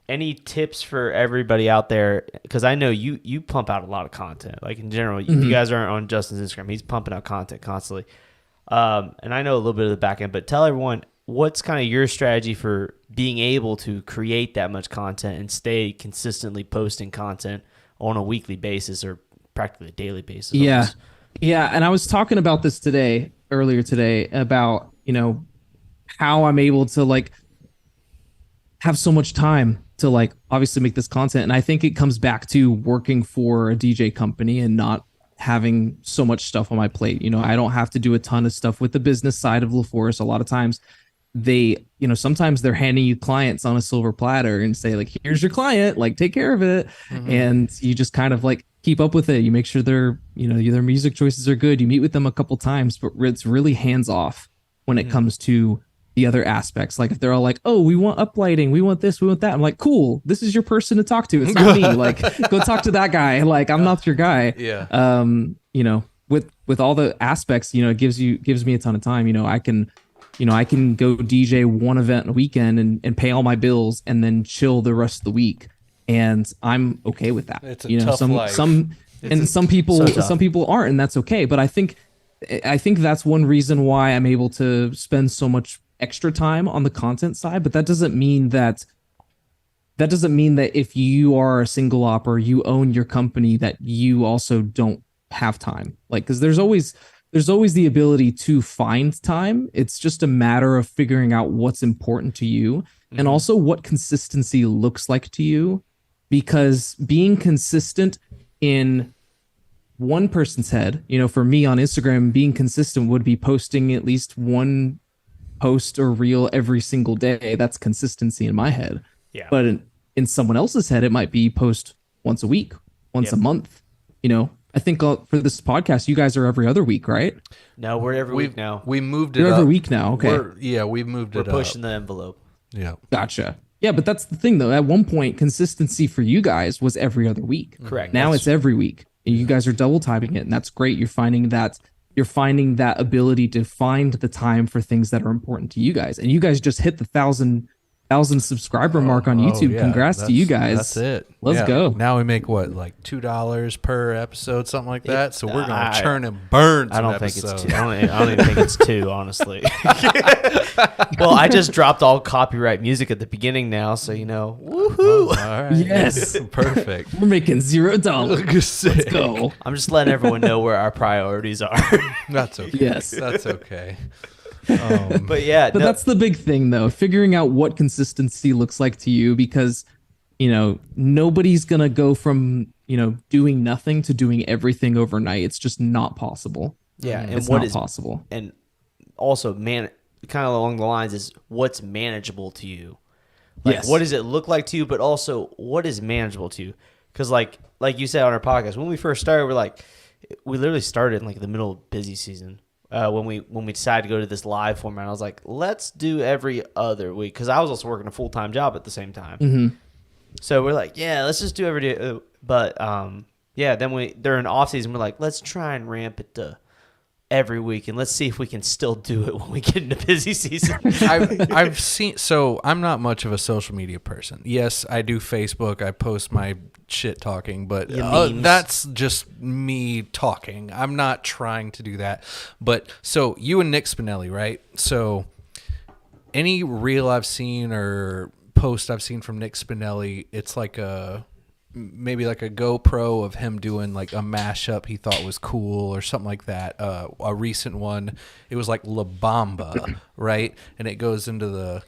any tips for everybody out there? Because I know you pump out a lot of content. Like in general, you guys aren't on Justin's Instagram. He's pumping out content constantly. And I know a little bit of the back end, but tell everyone what's kind of your strategy for being able to create that much content and stay consistently posting content on a weekly basis or practically a daily basis. Yeah. almost. Yeah. And I was talking about this earlier today, about, how I'm able to like have so much time to like obviously make this content. And I think it comes back to working for a DJ company and not having so much stuff on my plate. I don't have to do a ton of stuff with the business side of LaForce. A lot of times sometimes they're handing you clients on a silver platter and say like, here's your client, like take care of it. And you just kind of like keep up with it. You make sure their music choices are good. You meet with them a couple times, but it's really hands off when it comes to the other aspects. Like if they're all like, oh, we want uplighting, we want this, we want that. I'm like, cool, this is your person to talk to. It's not me. Like go talk to that guy. Like I'm not your guy. Yeah. With all the aspects, it gives me a ton of time. I can go DJ one event a weekend and pay all my bills and then chill the rest of the week. And I'm okay with that. It's a tough life. Some people aren't, and that's okay. But I think that's one reason why I'm able to spend so much extra time on the content side. But that doesn't mean that if you are a single op or you own your company that you also don't have time. Like, because there's always the ability to find time. It's just a matter of figuring out what's important to you and also what consistency looks like to you. Because being consistent in one person's head, for me on Instagram, being consistent would be posting at least one post or reel every single day. That's consistency in my head. Yeah. But in someone else's head, it might be post once a week, once a month. I think for this podcast, you guys are every other week, right? No, we're every week now. We moved it You're up. every week now. Okay. We've moved We're it up. pushing the envelope. Yeah. Gotcha. Yeah, but that's the thing though. At one point, consistency for you guys was every other week. Correct. Now it's every week. And you guys are double timing it, and that's great. You're finding that ability to find the time for things that are important to you guys. And you guys just hit the 1,000 subscriber mark on YouTube. Yeah. Congrats to you guys. That's it. Let's go. Now we make what, like $2 per episode, something like that. So we're gonna churn and burn. I don't some think it's episodes. two. I don't even think it's two, honestly. Well, I just dropped all copyright music at the beginning now, so woohoo! All right. Yes. Perfect. We're making $0. Let's go. I'm just letting everyone know where our priorities are. That's okay. Yes. That's okay. But yeah, But that's the big thing though, figuring out what consistency looks like to you, because nobody's gonna go from doing nothing to doing everything overnight. It's just not possible. yeah, and It's what not is possible. and also kind of along the lines is what's manageable to you. Like, Yes. what does it look like to you, but also what is manageable to you? Because like you said on our podcast, when we first started, we literally started in like the middle of busy season. When we decided to go to this live format, I was like, let's do every other week, because I was also working a full-time job at the same time. So we're like, yeah, let's just do every day. But then during off season, we're like, let's try and ramp it to every week, and let's see if we can still do it when we get into busy season. I've seen. So I'm not much of a social media person. Yes, I do Facebook. I post my shit talking, but memes. that's just me talking. I'm not trying to do that. But so you and Nick Spinelli, right? So any reel I've seen or post I've seen from Nick Spinelli, it's like maybe like a GoPro of him doing like a mashup he thought was cool or something like that. A recent one, it was like La Bamba, right? And it goes into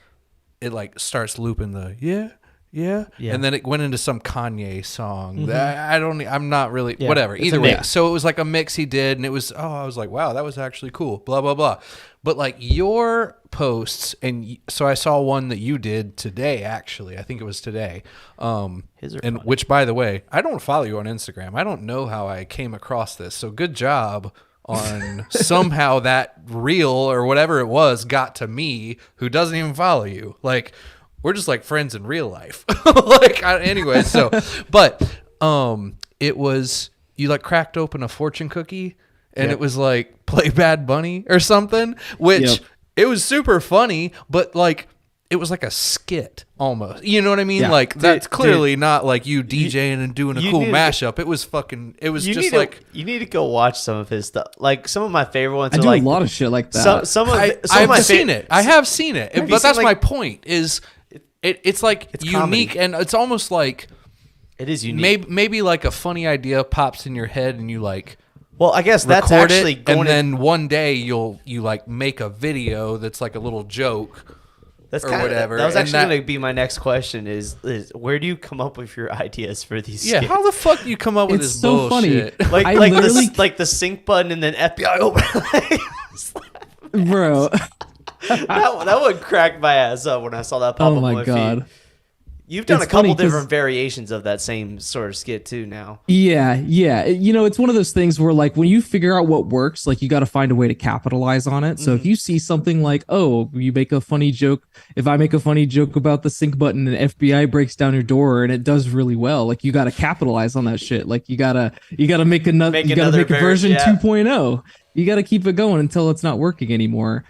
it like starts looping the yeah, and then it went into some Kanye song. That I'm not really whatever. Either way, so it was like a mix he did, and it was I was like, wow, that was actually cool. Blah blah blah. But like your posts, and so I saw one that you did today. Actually, I think it was today. And funny. which, by the way, I don't follow you on Instagram. I don't know how I came across this. So good job on somehow that reel or whatever it was got to me, who doesn't even follow you. Like, we're just like friends in real life. Anyway, so, but it was, you like cracked open a fortune cookie and it was like Play Bad Bunny or something, which it was super funny, but like it was like a skit almost. You know what I mean? Like that's clearly not like you DJing and doing a cool mashup. It was fucking, it was just like. You need to go watch some of his stuff. Like some of my favorite ones I are do like a lot of shit like that. I've seen it. I have seen it. But that's my point is it's like it's unique comedy. And it's almost like. It is unique. Maybe like a funny idea pops in your head and you like. Well, I guess that's actually going. And then one day you like make a video that's like a little joke. That's or whatever. That was actually going to be my next question: is where do you come up with your ideas for these? Yeah, skits? How the fuck do you come up with this so bullshit? Funny. Like the sync button and then FBI overlay. Bro, that would crack my ass up when I saw that pop up on my god. feed. You've done a couple different variations of that same sort of skit too now. Yeah. You know, it's one of those things where like when you figure out what works, like you got to find a way to capitalize on it. So if you see something like, oh, you make a funny joke. If I make a funny joke about the sync button and FBI breaks down your door and it does really well, like you got to capitalize on that shit. Like you gotta make another, you gotta make a version 2.0. You got to keep it going until it's not working anymore.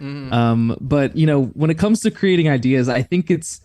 But you know, when it comes to creating ideas, I think it's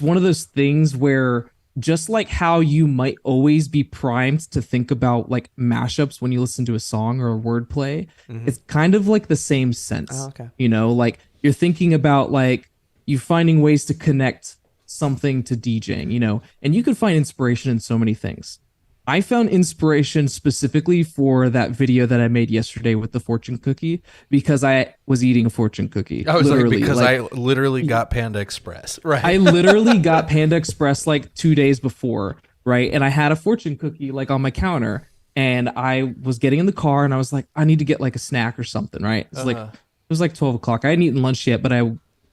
one of those things where just like how you might always be primed to think about like mashups when you listen to a song or a wordplay, it's kind of like the same sense. Oh, okay. You know, like you're thinking about like you finding ways to connect something to DJing, you know, and you can find inspiration in so many things. I found inspiration specifically for that video that I made yesterday with the fortune cookie because I was eating a fortune cookie. I was I literally got Panda Express. Right. I literally got Panda Express like 2 days before, right? And I had a fortune cookie like on my counter and I was getting in the car and I was like, I need to get like a snack or something, right? It was like 12 o'clock. I hadn't eaten lunch yet, but I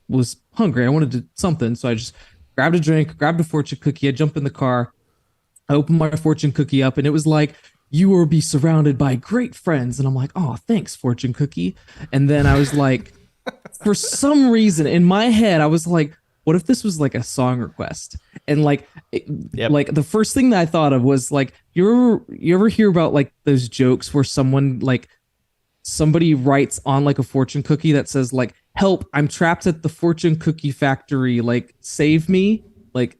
was hungry. I wanted something. So I just grabbed a drink, grabbed a fortune cookie. I jumped in the car. I opened my fortune cookie up and it was like, you will be surrounded by great friends. And I'm like, oh, thanks, fortune cookie. And then I was like, for some reason in my head, I was like, what if this was like a song request? And like, like the first thing that I thought of was like, you ever hear about like those jokes where somebody writes on like a fortune cookie that says like, help, I'm trapped at the fortune cookie factory. Like, save me. Like,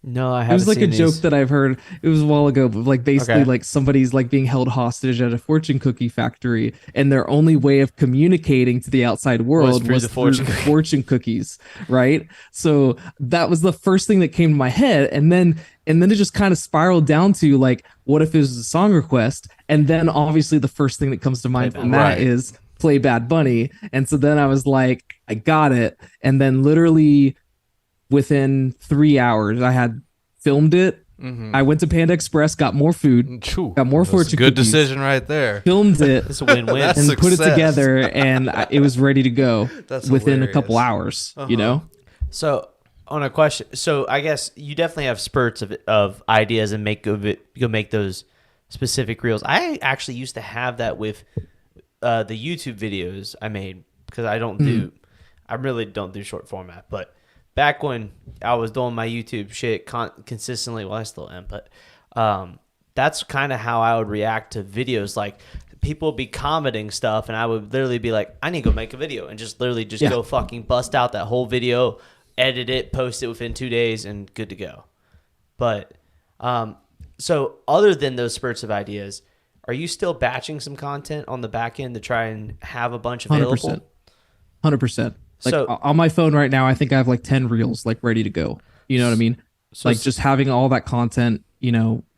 no, I haven't. It was like seen a joke that I've heard. It was a while ago, but like basically like somebody's like being held hostage at a fortune cookie factory, and their only way of communicating to the outside world was through the fortune cookies, right? So that was the first thing that came to my head, and then it just kind of spiraled down to like, what if it was a song request? And then obviously the first thing that comes to mind from that is Play Bad Bunny, and so then I was like, I got it, and then literally within 3 hours, I had filmed it. I went to Panda Express, got more food, got more fortune good cookies, decision right there. filmed it, It's a win-win. and put it together, and it was ready to go within a couple hours. You know. So on a question, so I guess you definitely have spurts of ideas and go make those specific reels. I actually used to have that with the YouTube videos I made because I really don't do short format, but back when I was doing my YouTube shit consistently, well, I still am, but that's kind of how I would react to videos. Like, people would be commenting stuff, and I would literally be like, I need to go make a video, and just literally go fucking bust out that whole video, edit it, post it within 2 days, and good to go. But so other than those spurts of ideas, are you still batching some content on the back end to try and have a bunch available? 100%. Like, so on my phone right now, I think I have like 10 reels like ready to go. You know what I mean? So like just having all that content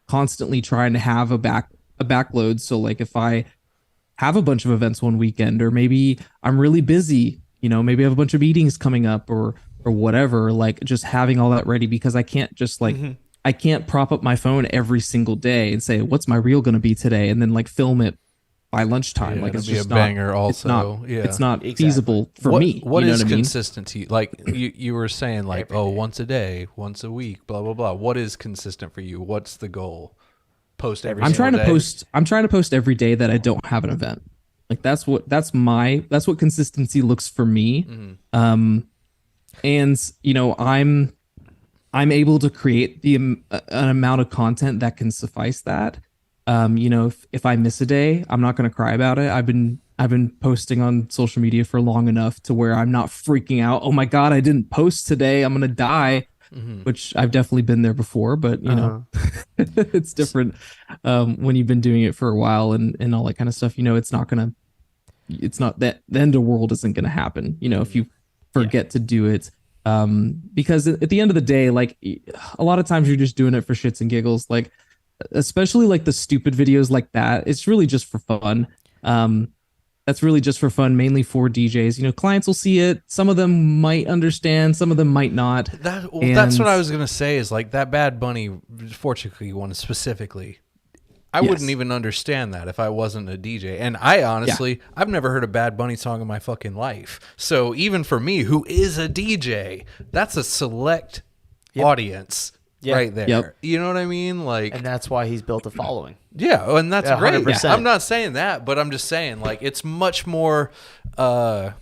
constantly trying to have a backload. So like if I have a bunch of events one weekend, or maybe I'm really busy, maybe I have a bunch of meetings coming up or whatever, like just having all that ready, because I can't just like I can't prop up my phone every single day and say, what's my reel going to be today? And then like film it by lunchtime. Yeah, like it's it'd be just a banger not, also. it's not Exactly. feasible for me. What you know is what I mean? consistency? Like you were saying, like, oh, once a day, once a week, blah blah blah. What is consistent for you? What's the goal? Post every. I'm trying to day? post. I'm trying to post every day that I don't have an event. Like that's what consistency looks for me. And I'm able to create an amount of content that can suffice that. If I miss a day, I'm not going to cry about it. I've been posting on social media for long enough to where I'm not freaking out. Oh my God, I didn't post today. I'm going to die, which I've definitely been there before, but it's different when you've been doing it for a while and all that kind of stuff. It's not that the end of the world isn't going to happen, if you forget to do it. Because at the end of the day, like a lot of times you're just doing it for shits and giggles, like especially like the stupid videos like that. It's really just for fun. That's really just for fun, mainly for DJs. Clients will see it. Some of them might understand, some of them might not. That's what I was gonna say. Is like that Bad Bunny fortune cookie one specifically. I wouldn't even understand that if I wasn't a DJ. And I honestly, I've never heard a Bad Bunny song in my fucking life. So even for me, who is a DJ, that's a select audience right there. Yep. You know what I mean? Like, And that's why he's built a following. yeah, and that's great. 100%. I'm not saying that, but I'm just saying like it's much more. I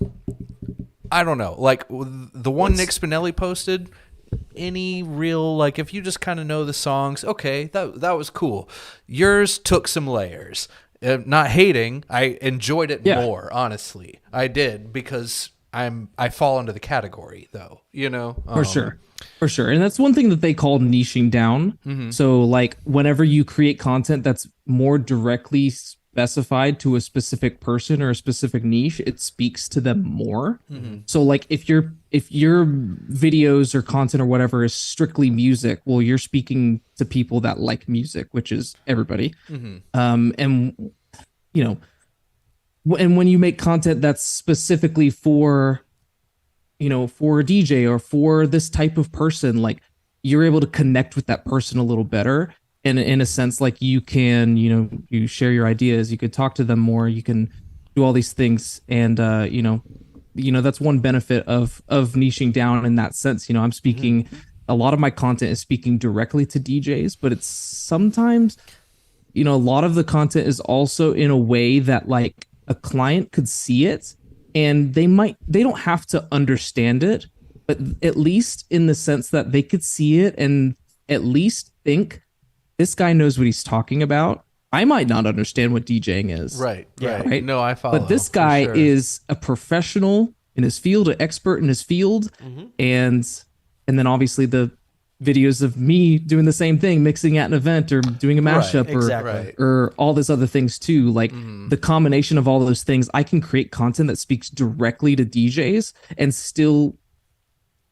don't know. Like the one Nick Spinelli posted. Any real, like, if you just kind of know the songs, okay, that was cool. Yours took some layers. Not hating, I enjoyed it more, honestly. I did, because I fall into the category though, For sure. And that's one thing that they call niching down. So like whenever you create content that's more directly specified to a specific person or a specific niche, it speaks to them more. So like if your videos or content or whatever is strictly music, well, you're speaking to people that like music, which is everybody. And when you make content that's specifically for a DJ or for this type of person, like you're able to connect with that person a little better. And in a sense, like you can, you share your ideas, you could talk to them more, you can do all these things. And, that's one benefit of niching down in that sense. I'm speaking, a lot of my content is speaking directly to DJs, but it's sometimes, a lot of the content is also in a way that like a client could see it and they don't have to understand it, but at least in the sense that they could see it and at least think, this guy knows what he's talking about. I might not understand what DJing is. Right. Right. No, I follow. But this guy is a professional in his field, an expert in his field. And then obviously the videos of me doing the same thing, mixing at an event or doing a mashup or all these other things too. Like the combination of all those things, I can create content that speaks directly to DJs and still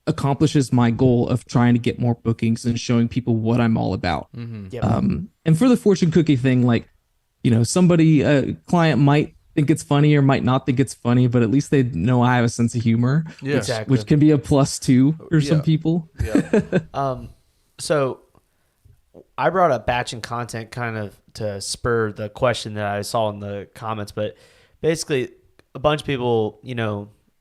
accomplishes my goal of trying to get more bookings and showing people what I'm all about. And for the fortune cookie thing, like, a client might think it's funny or might not think it's funny, but at least they know I have a sense of humor, which can be a plus too for some people. So I brought up batching content kind of to spur the question that I saw in the comments, but basically a bunch of people,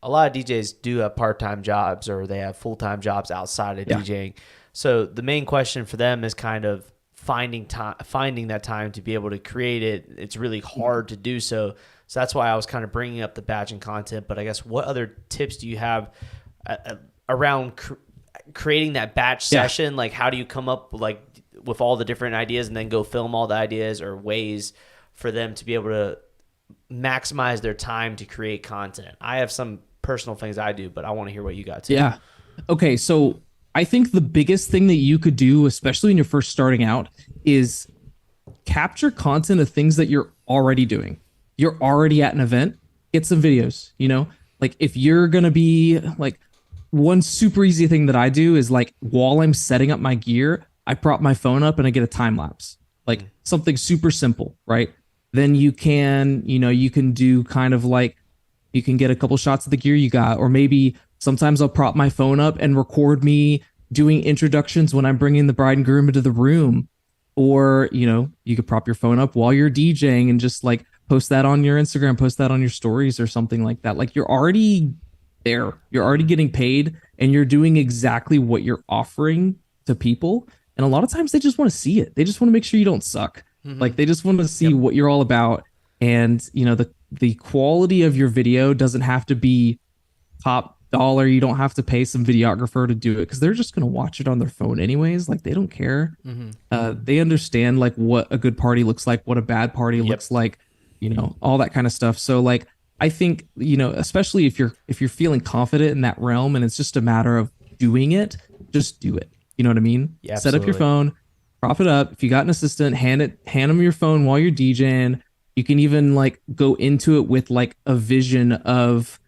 a lot of DJs do have part-time jobs or they have full-time jobs outside of DJing. So the main question for them is kind of finding that time to be able to create it. It's really hard to do so. So that's why I was kind of bringing up the batching content. But I guess what other tips do you have around creating that batch session? Like how do you come up with all the different ideas and then go film all the ideas, or ways for them to be able to maximize their time to create content? I have some personal things I do, but I want to hear what you got too. Yeah. Okay. So I think the biggest thing that you could do, especially when you're first starting out, is capture content of things that you're already doing. You're already at an event, get some videos, like if you're going to be like, one super easy thing that I do is like, while I'm setting up my gear, I prop my phone up and I get a time lapse, like something super simple, right? Then you can, you can do kind of like, you can get a couple shots of the gear you got, or maybe sometimes I'll prop my phone up and record me doing introductions when I'm bringing the bride and groom into the room. Or, you could prop your phone up while you're DJing and just like post that on your Instagram, post that on your stories or something like that. Like you're already there, you're already getting paid and you're doing exactly what you're offering to people. And a lot of times they just want to see it. They just want to make sure you don't suck. Like they just want to see what you're all about. And, the quality of your video doesn't have to be top dollar. You don't have to pay some videographer to do it because they're just going to watch it on their phone anyways. Like they don't care. They understand like what a good party looks like, what a bad party looks like, all that kind of stuff. So like, I think, especially if you're feeling confident in that realm and it's just a matter of doing it, just do it. You know what I mean? Yeah, set up your phone, prop it up. If you got an assistant, hand them your phone while you're DJing. You can even like go into it with like a vision of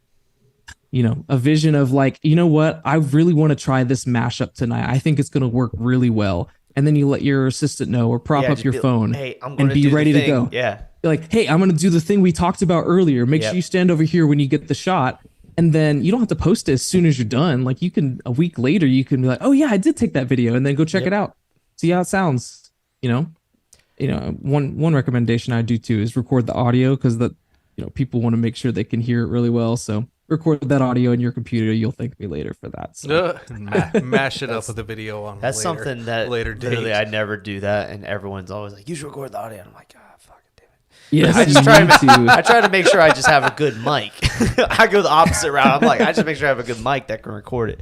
like, what? I really want to try this mashup tonight. I think it's going to work really well. And then you let your assistant know or prop up your phone and be ready to go. Yeah. You're like, hey, I'm going to do the thing we talked about earlier. Make sure you stand over here when you get the shot. And then you don't have to post it as soon as you're done. Like you can, a week later, you can be like, oh yeah, I did take that video, and then go check it out. See how it sounds, one recommendation I do too is record the audio because people want to make sure they can hear it really well. So record that audio in your computer. You'll thank me later for that. So. Mash it up with a video on. That's later, something that later date. literally I never do that, and everyone's always like, "You should record the audio." And I'm like, "Ah, fucking damn it." Yes, I just I try to make sure I just have a good mic. I go the opposite route. I'm like, I just make sure I have a good mic that can record it.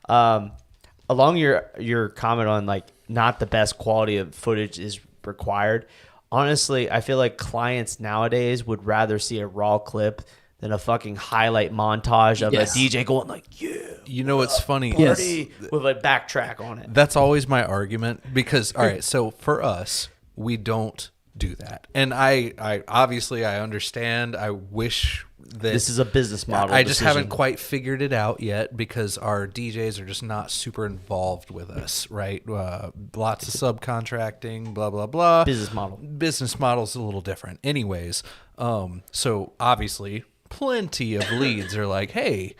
Along your comment on like not the best quality of footage is required. Honestly, I feel like clients nowadays would rather see a raw clip than a fucking highlight montage of a DJ going like, You know what's funny? party with a backtrack on it. That's always my argument because, all right, so for us, we don't do that. And I obviously I understand. I wish that This is a business model. I just decision. haven't quite figured it out yet because our DJs are just not super involved with us, right? Lots of subcontracting, blah, blah, blah. Business model. Business model's a little different. Anyways, so obviously plenty of leads are like, hey,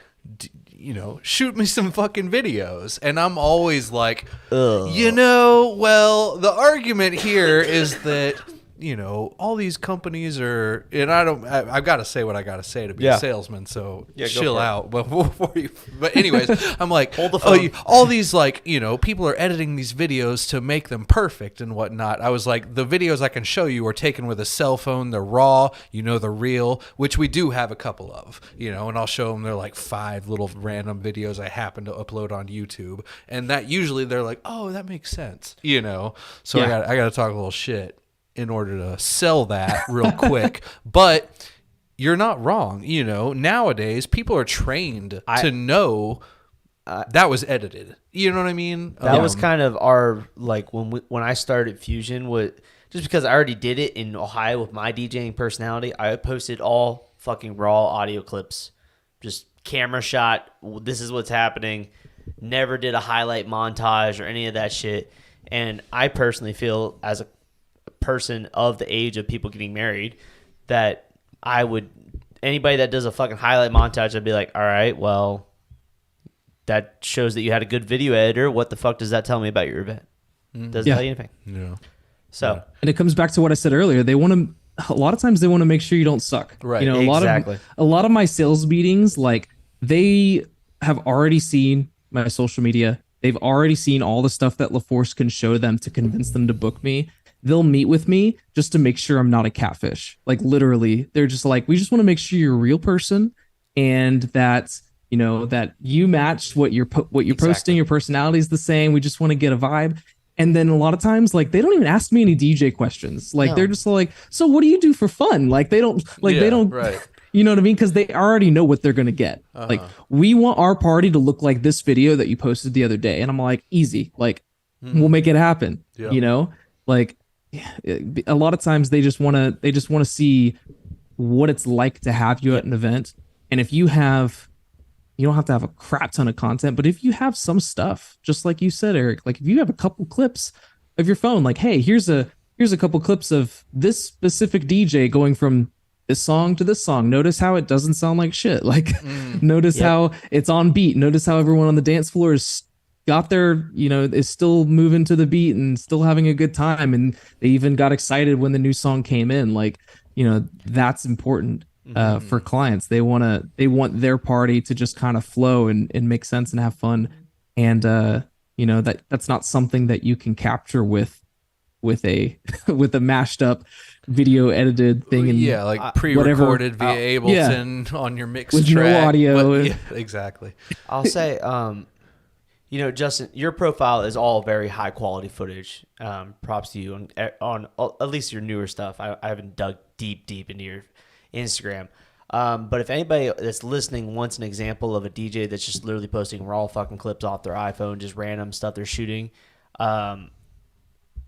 shoot me some fucking videos. And I'm always like, well, the argument here is that, all these companies are, and I've got to say what I got to say to be a salesman. So chill out. But anyways, I'm like, hold the phone. All these people are editing these videos to make them perfect and whatnot. I was like, the videos I can show you are taken with a cell phone. They're raw, the real, which we do have a couple of, and I'll show them. They're like 5 little random videos I happen to upload on YouTube. And that usually they're like, oh, that makes sense, So I got to talk a little shit in order to sell that real quick. But you're not wrong. Nowadays people are trained to know that was edited. You know what I mean? That was kind of our, like when I started Fusion, just because I already did it in Ohio with my DJing personality, I posted all fucking raw audio clips, just camera shot. This is what's happening. Never did a highlight montage or any of that shit. And I personally feel as a person of the age of people getting married that anybody that does a fucking highlight montage, I'd be like, all right, well, that shows that you had a good video editor. What the fuck does that tell me about your event? Doesn't tell you anything. Yeah. So, and it comes back to what I said earlier. A lot of times they want to make sure you don't suck. Right. A lot of my sales meetings, like they have already seen my social media. They've already seen all the stuff that LaForce can show them to convince them to book me. They'll meet with me just to make sure I'm not a catfish. Like literally, they're just like, we just want to make sure you're a real person and that, that you match what you're posting, your personality is the same. We just want to get a vibe. And then a lot of times, like, they don't even ask me any DJ questions. Like, they're just like, so what do you do for fun? Like, they don't, right. You know what I mean? Because they already know what they're going to get. Like, we want our party to look like this video that you posted the other day. And I'm like, easy. Like, we'll make it happen. Yeah. Like, a lot of times they just want to see what it's like to have you at an event. And if you have You don't have to have a crap ton of content, but if you have some stuff, just like you said, Eric, like if you have a couple clips of your phone, like, hey, here's a couple clips of this specific DJ going from this song to this song. Notice how it doesn't sound like shit. Like, notice how it's on beat. Notice how everyone on the dance floor is got their, is still moving to the beat and still having a good time. And they even got excited when the new song came in. Like, that's important for clients. They want their party to just kind of flow and make sense and have fun. And, that's not something that you can capture with a mashed up video edited thing and like pre-recorded via Ableton on your mix with track, no audio. Exactly. I'll say, Justin, your profile is all very high quality footage. Props to you on at least your newer stuff. I haven't dug deep into your Instagram. But if anybody that's listening wants an example of a DJ that's just literally posting raw fucking clips off their iPhone, just random stuff they're shooting,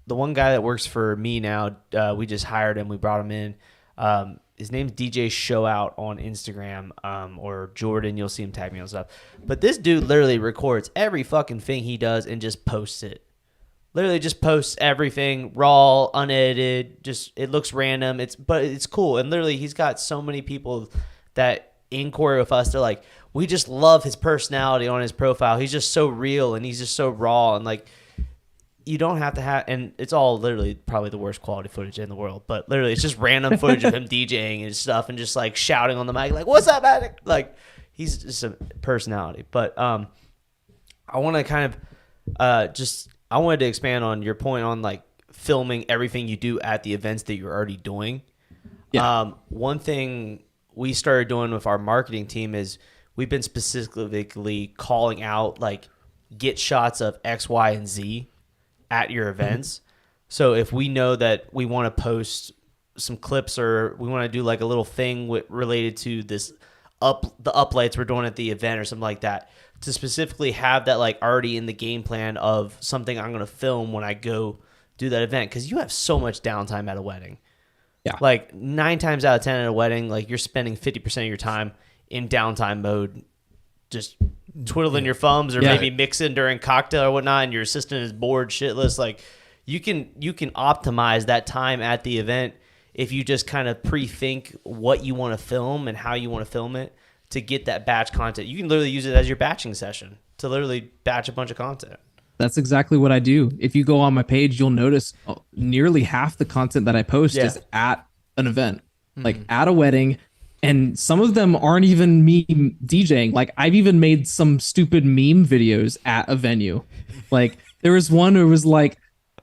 the one guy that works for me now, we just hired him. We brought him in. His name's DJ Showout on Instagram, or Jordan. You'll see him tag me on stuff. But this dude literally records every fucking thing he does and just posts it. Literally just posts everything raw, unedited. Just it looks random. But it's cool. And literally, he's got so many people that inquiry with us. They're like, we just love his personality on his profile. He's just so real and he's just so raw and like. You don't have to have, and it's all literally probably the worst quality footage in the world, but literally it's just random footage of him DJing and stuff and just like shouting on the mic, like, what's up, man? Like, he's just a personality. But I want to kind of I wanted to expand on your point on like filming everything you do at the events that you're already doing. Yeah. One thing we started doing with our marketing team is we've been specifically calling out like get shots of X, Y, and Z at your events. So if we know that we want to post some clips or we want to do like a little thing related to the uplights we're doing at the event or something like that, to specifically have that like already in the game plan of something I'm going to film when I go do that event. Cause you have so much downtime at a wedding. Yeah. Like 9 times out of 10 at a wedding, like you're spending 50% of your time in downtime mode, just twiddling your thumbs or maybe mixing during cocktail or whatnot, and your assistant is bored shitless. Like you can optimize that time at the event if you just kind of pre-think what you want to film and how you want to film it to get that batch content. You can literally use it as your batching session to literally batch a bunch of content. That's exactly what I do. If you go on my page, you'll notice nearly half the content that I post is at an event, like at a wedding. And some of them aren't even me DJing. Like I've even made some stupid meme videos at a venue. Like there was one where it was like,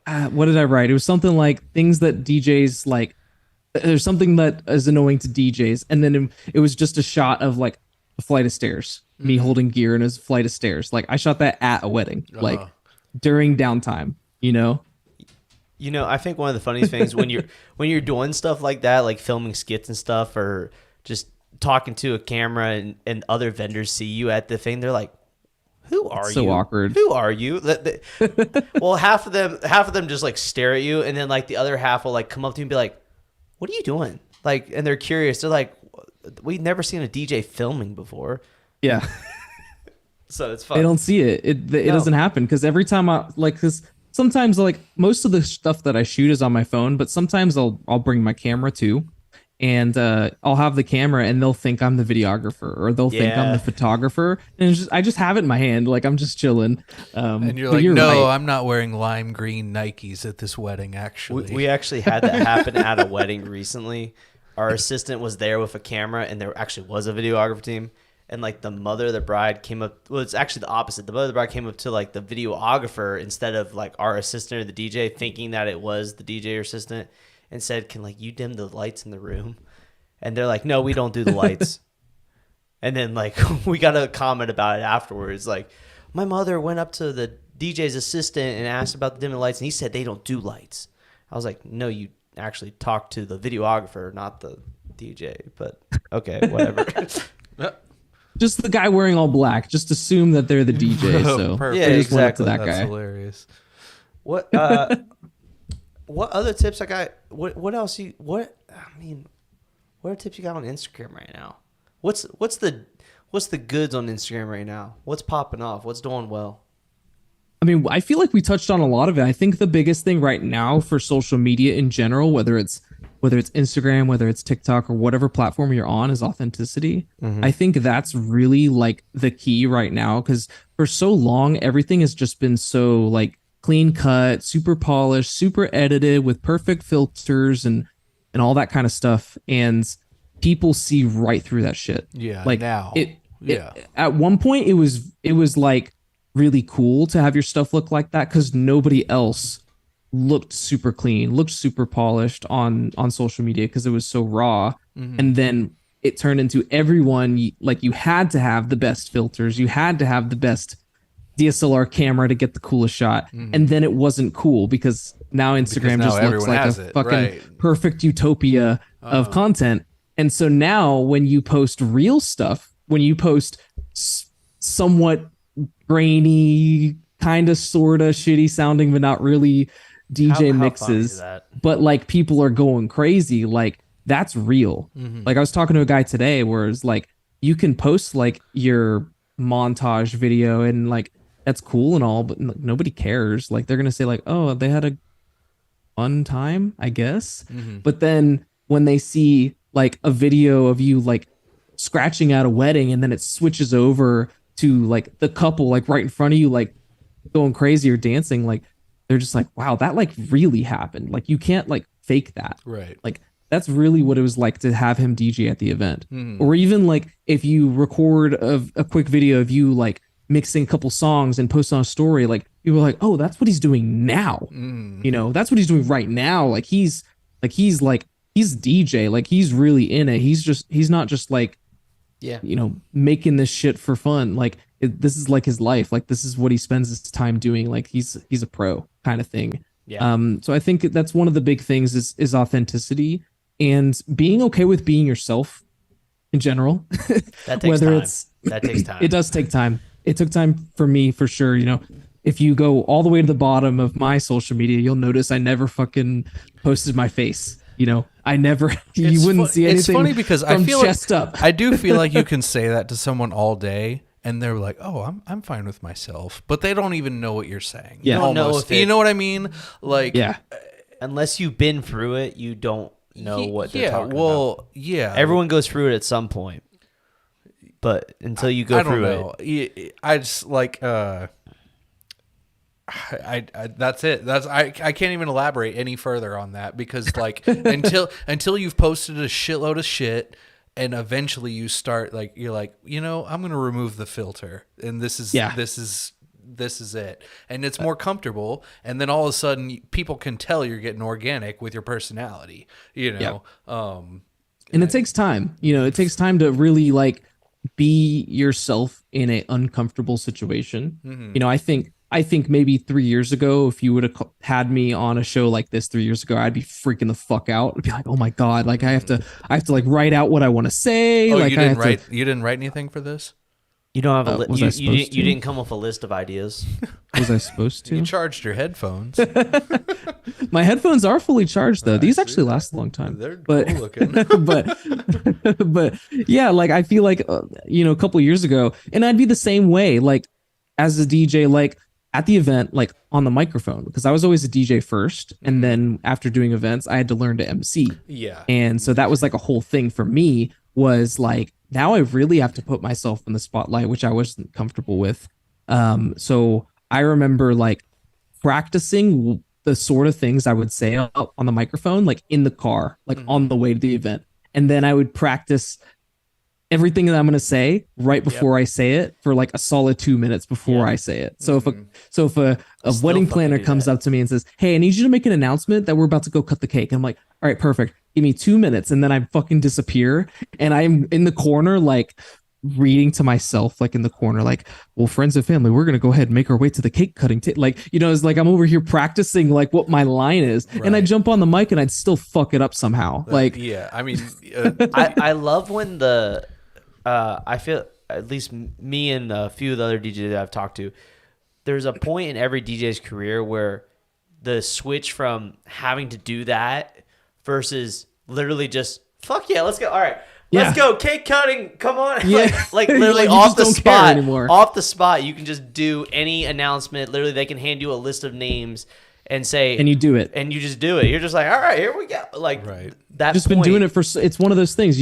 what did I write? It was something like things that DJs like. There's something that is annoying to DJs. And then it was just a shot of like a flight of stairs, me holding gear in a flight of stairs. Like I shot that at a wedding, like during downtime, I think one of the funniest things when you're doing stuff like that, like filming skits and stuff, or just talking to a camera and other vendors see you at the thing, they're like, who are you? So awkward. Who are you? Well, half of them just like stare at you, and then like the other half will like come up to you and be like, what are you doing? Like, and they're curious. They're like, we've never seen a DJ filming before. Yeah. So it's fun. They don't see it. It doesn't happen because every time because sometimes like most of the stuff that I shoot is on my phone, but sometimes I'll bring my camera too. And I'll have the camera and they'll think I'm the videographer or they'll think I'm the photographer. And I just have it in my hand. Like I'm just chilling. And you're like, no, right. I'm not wearing lime green Nikes at this wedding, actually. We actually had that happen at a wedding recently. Our assistant was there with a camera and there actually was a videographer team. And like the mother of the bride came up. Well, it's actually the opposite. The mother of the bride came up to like the videographer instead of like our assistant or the DJ, thinking that it was the DJ or assistant. And said, can like you dim the lights in the room? And they're like, no, we don't do the lights. And then like we got a comment about it afterwards. Like my mother went up to the DJ's assistant and asked about the dimming lights, and he said they don't do lights. I was like, no, you actually talked to the videographer, not the DJ. But okay, whatever. Just the guy wearing all black. Just assume that they're the DJ. So Perfect. Yeah, exactly. That That's guy. hilarious. What other tips I got? What else what are tips you got on Instagram right now? What's What's the goods on Instagram right now? What's popping off? What's doing well? I mean, I feel like we touched on a lot of it. I think the biggest thing right now for social media in general, whether it's Instagram, whether it's TikTok or whatever platform you're on, is authenticity. I think that's really like the key right now, because for so long everything has just been so like clean cut, super polished, super edited with perfect filters and all that kind of stuff, and people see right through that shit. Yeah, like now. At one point it was like really cool to have your stuff look like that because nobody else looked super clean, looked super polished on social media because it was so raw. And then it turned into everyone, like, you had to have the best filters, you had to have the best DSLR camera to get the coolest shot. And then it wasn't cool because now Instagram just looks like a fucking perfect utopia of content. And so now when you post real stuff, when you post somewhat grainy, kind of sort of shitty sounding, but not really DJ mixes, but like people are going crazy, like that's real. Like I was talking to a guy today where it's like, you can post like your montage video and like that's cool and all, but nobody cares. Like they're gonna say like, oh, they had a fun time, I guess. But then when they see like a video of you like scratching at a wedding and then it switches over to like the couple like right in front of you like going crazy or dancing, like they're just like, wow, that like really happened. Like you can't like fake that. Right. Like that's really what it was like to have him DJ at the event. Or even like if you record a quick video of you like mixing a couple songs and post on a story, like people are like, oh, that's what he's doing now. You know, that's what he's doing right now. Like he's DJ, like he's really in it. He's not just like, you know, making this shit for fun. Like this is like his life. Like this is what he spends his time doing. Like he's a pro kind of thing. So I think that's one of the big things is authenticity and being okay with being yourself in general. That takes time. That takes time. It does take time. It took time for me for sure. You know, if you go all the way to the bottom of my social media, you'll notice I never fucking posted my face. You know, I never, you wouldn't see anything. It's funny because I feel chest like, up. I do feel like you can say that to someone all day and they're like, oh, I'm fine with myself, but they don't even know what you're saying. Yeah. Almost. You know what I mean? Like, yeah. Unless you've been through it, you don't know what they're talking about. Yeah. Everyone goes through it at some point, but until you go through it. I just like, I that's it. I can't even elaborate any further on that because like until you've posted a shitload of shit and eventually you start like you're like, you know, I'm gonna remove the filter and this is it, and it's more comfortable, and then all of a sudden people can tell you're getting organic with your personality, you know. And it takes time. You know, it takes time to really like be yourself in an uncomfortable situation. You know, I think maybe 3 years ago, if you would have had me on a show like this 3 years ago, I'd be freaking the fuck out. I'd be like, oh my God, like I have to like write out what I want to say. Oh, like you didn't write anything for this? You don't have a list. You to? didn't come with a list of ideas. Was I supposed to? You charged your headphones. My headphones are fully charged though. These actually last a long time. They're cool looking. but yeah, like I feel like you know, a couple years ago, and I'd be the same way. Like as a DJ, like at the event, like on the microphone, because I was always a DJ first, and then after doing events, I had to learn to MC. Yeah, and so that was like a whole thing for me. Was like, now I really have to put myself in the spotlight, which I wasn't comfortable with. So I remember like practicing the sort of things I would say on the microphone, like in the car, like on the way to the event. And then I would practice everything that I'm going to say right before I say it for like a solid 2 minutes before I say it. So if a wedding planner comes up to me and says, hey, I need you to make an announcement that we're about to go cut the cake. I'm like, all right, perfect. Give me 2 minutes. And then I fucking disappear. And I'm in the corner, like reading to myself, like in the corner, like, well, friends and family, we're going to go ahead and make our way to the cake cutting. Like, you know, it's like, I'm over here practicing like what my line is. Right. And I jump on the mic and I'd still fuck it up somehow. Like, yeah, I mean, I love when I feel, at least me and a few of the other DJs that I've talked to, there's a point in every DJ's career where the switch from having to do that versus literally just, fuck yeah, let's go. All right, let's go cake cutting. Come on. Yeah. Like You're literally like, you off just the don't care spot. anymore. Off the spot, you can just do any announcement. Literally, they can hand you a list of names and say, And you do it. and you just do it. You're just like, all right, here we go. Like Right. that. Just been doing it for, it's one of those things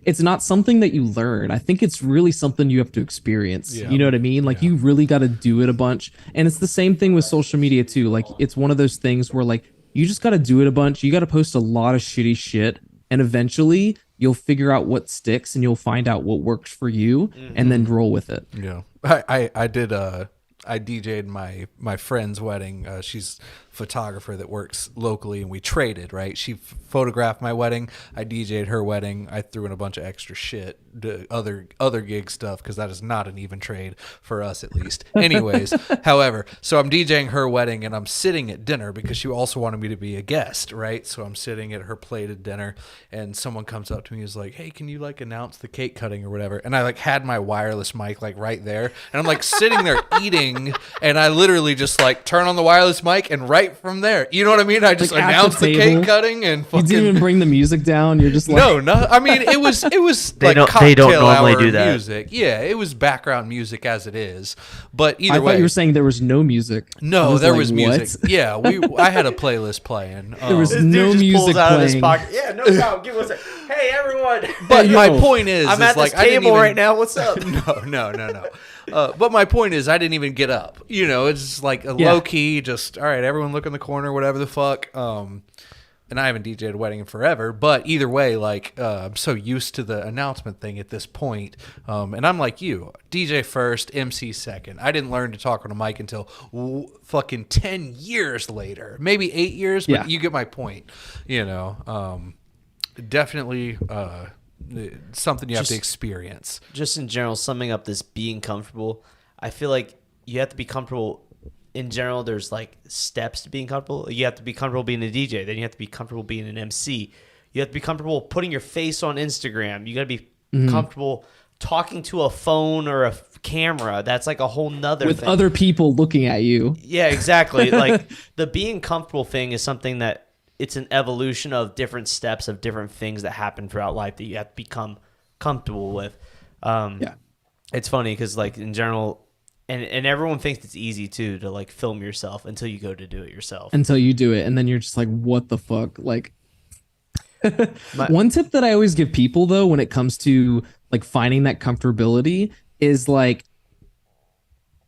it's not something that you learn. I think it's really something you have to experience. Yeah. You know what I mean? Like you really got to do it a bunch. And it's the same thing with social media too. Like it's one of those things where like you just got to do it a bunch. You got to post a lot of shitty shit, and eventually you'll figure out what sticks and you'll find out what works for you and then roll with it. Yeah, I DJ'd my friend's wedding. She's a photographer that works locally, and we traded. Right, she photographed my wedding. I DJ'd her wedding. I threw in a bunch of extra shit, other gig stuff, because that is not an even trade for us, at least. Anyways, however, so I'm DJing her wedding, and I'm sitting at dinner because she also wanted me to be a guest. Right, so I'm sitting at her plated dinner, and someone comes up to me and is like, "Hey, can you like announce the cake cutting or whatever?" And I like had my wireless mic like right there, and I'm like sitting there eating, and I literally just like turn on the wireless mic, and right from there, you know what I mean? I just Like, at the announced the table, cake cutting, and You fucking didn't even bring the music down. You're just like, no. I mean, it was They like don't- cocktail they don't normally hour do that. music. Yeah, it was background music as it is. But either I way, thought you were saying there was no music. I no, there like, was what? music. Yeah, I had a playlist playing. There was This no dude just music pulls out of his playing. pocket. Yeah, no problem. Give us a hey everyone. But Hey, my yo, point is, I'm is at like this I didn't table even, right now. What's up? No. But my point is, I didn't even get up. You know, it's just like a Yeah. low key, just all right. Everyone look in the corner, whatever the fuck. And I haven't DJ'd a wedding in forever. But either way, like I'm so used to the announcement thing at this point. And I'm like you, DJ first, MC second. I didn't learn to talk on a mic until fucking 10 years later, maybe 8 years. But Yeah. you get my point. You know, definitely. Something you have to experience. Just in general, summing up this being comfortable, I feel like you have to be comfortable. In general, there's like steps to being comfortable. You have to be comfortable being a DJ. Then you have to be comfortable being an MC. You have to be comfortable putting your face on Instagram. You got to be comfortable talking to a phone or a camera. That's like a whole nother with thing. other people looking at you. Yeah, exactly. Like the being comfortable thing is something that it's an evolution of different steps of different things that happen throughout life that you have to become comfortable with. Yeah. It's funny because like in general, and everyone thinks it's easy too to like film yourself until you go to do it yourself. Until you do it, and then you're just like, what the fuck? Like, one tip that I always give people though, when it comes to like finding that comfortability, is like,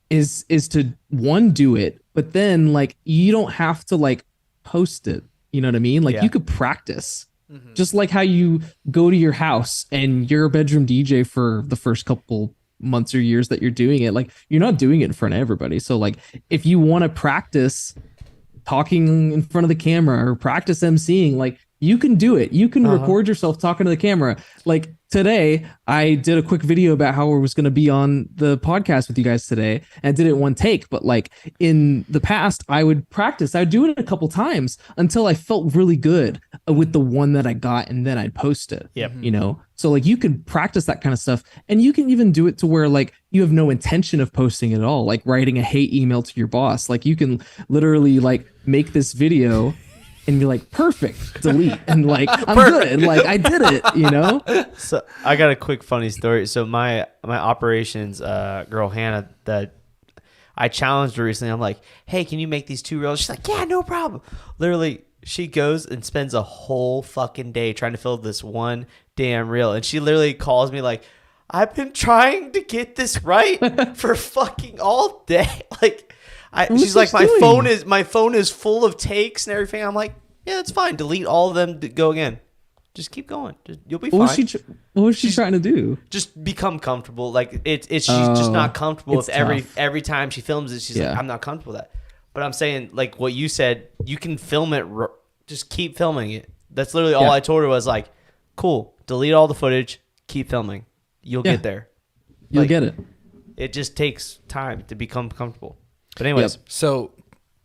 is to one, do it, but then like you don't have to like post it. You know what I mean? Like Yeah. you could practice. Just like how you go to your house and you're a bedroom DJ for the first couple months or years that you're doing it, like you're not doing it in front of everybody. So like if you want to practice talking in front of the camera or practice emceeing, like you can do it. You can record yourself talking to the camera. Like today, I did a quick video about how I was going to be on the podcast with you guys today, and I did it in one take. But like in the past, I would practice. I'd do it a couple times until I felt really good with the one that I got, and then I'd post it. Yep. You know, so like you can practice that kind of stuff, and you can even do it to where like you have no intention of posting it at all, like writing a hate email to your boss. Like you can literally like make this video and be like, perfect, delete, and like I'm good, like I did it, you know. So I got a quick funny story. So my operations girl Hannah, that I challenged her recently. I'm like, hey, can you make these 2 reels? She's like, yeah, no problem. Literally, she goes and spends a whole fucking day trying to fill this one damn reel, and she literally calls me like, I've been trying to get this right for fucking all day. Like, she's like, my phone is full of takes and everything. I'm like, yeah, that's fine. Delete all of them. Go again. Just keep going. You'll be fine. What was she trying to do? Just become comfortable. Like she's just not comfortable it's if tough. every time she films it, she's Yeah. like, I'm not comfortable with that. But I'm saying, like what you said, you can film it. Just keep filming it. That's literally all Yeah. I told her was like, cool. Delete all the footage. Keep filming. You'll Yeah. get there. You'll Like, get it. It just takes time to become comfortable. But anyways,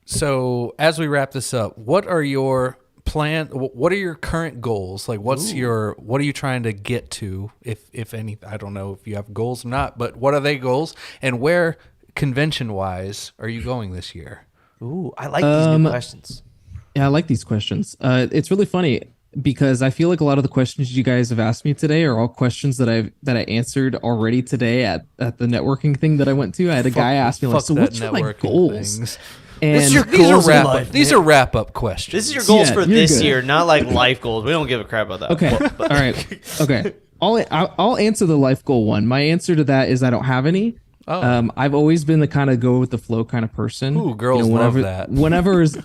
So as we wrap this up, what are your what are your current goals? Like what are you trying to get to, if any? I don't know if you have goals or not, but what are they goals, and where convention wise are you going this year? ooh, I like these new questions. Yeah, I like these questions. It's really funny. because I feel like a lot of the questions you guys have asked me today are all questions that I answered already today at the networking thing that I went to. I had a guy ask me like, "So what's your like goals?" Things. And These are wrap up questions. This is your goals for this good. year, not like life goals. We don't give a crap about that. Okay. All right. Okay. I'll answer the life goal one. My answer to that is I don't have any. Oh. I've always been the kind of go with the flow kind of person. Ooh, girls whenever, love that. Whenever is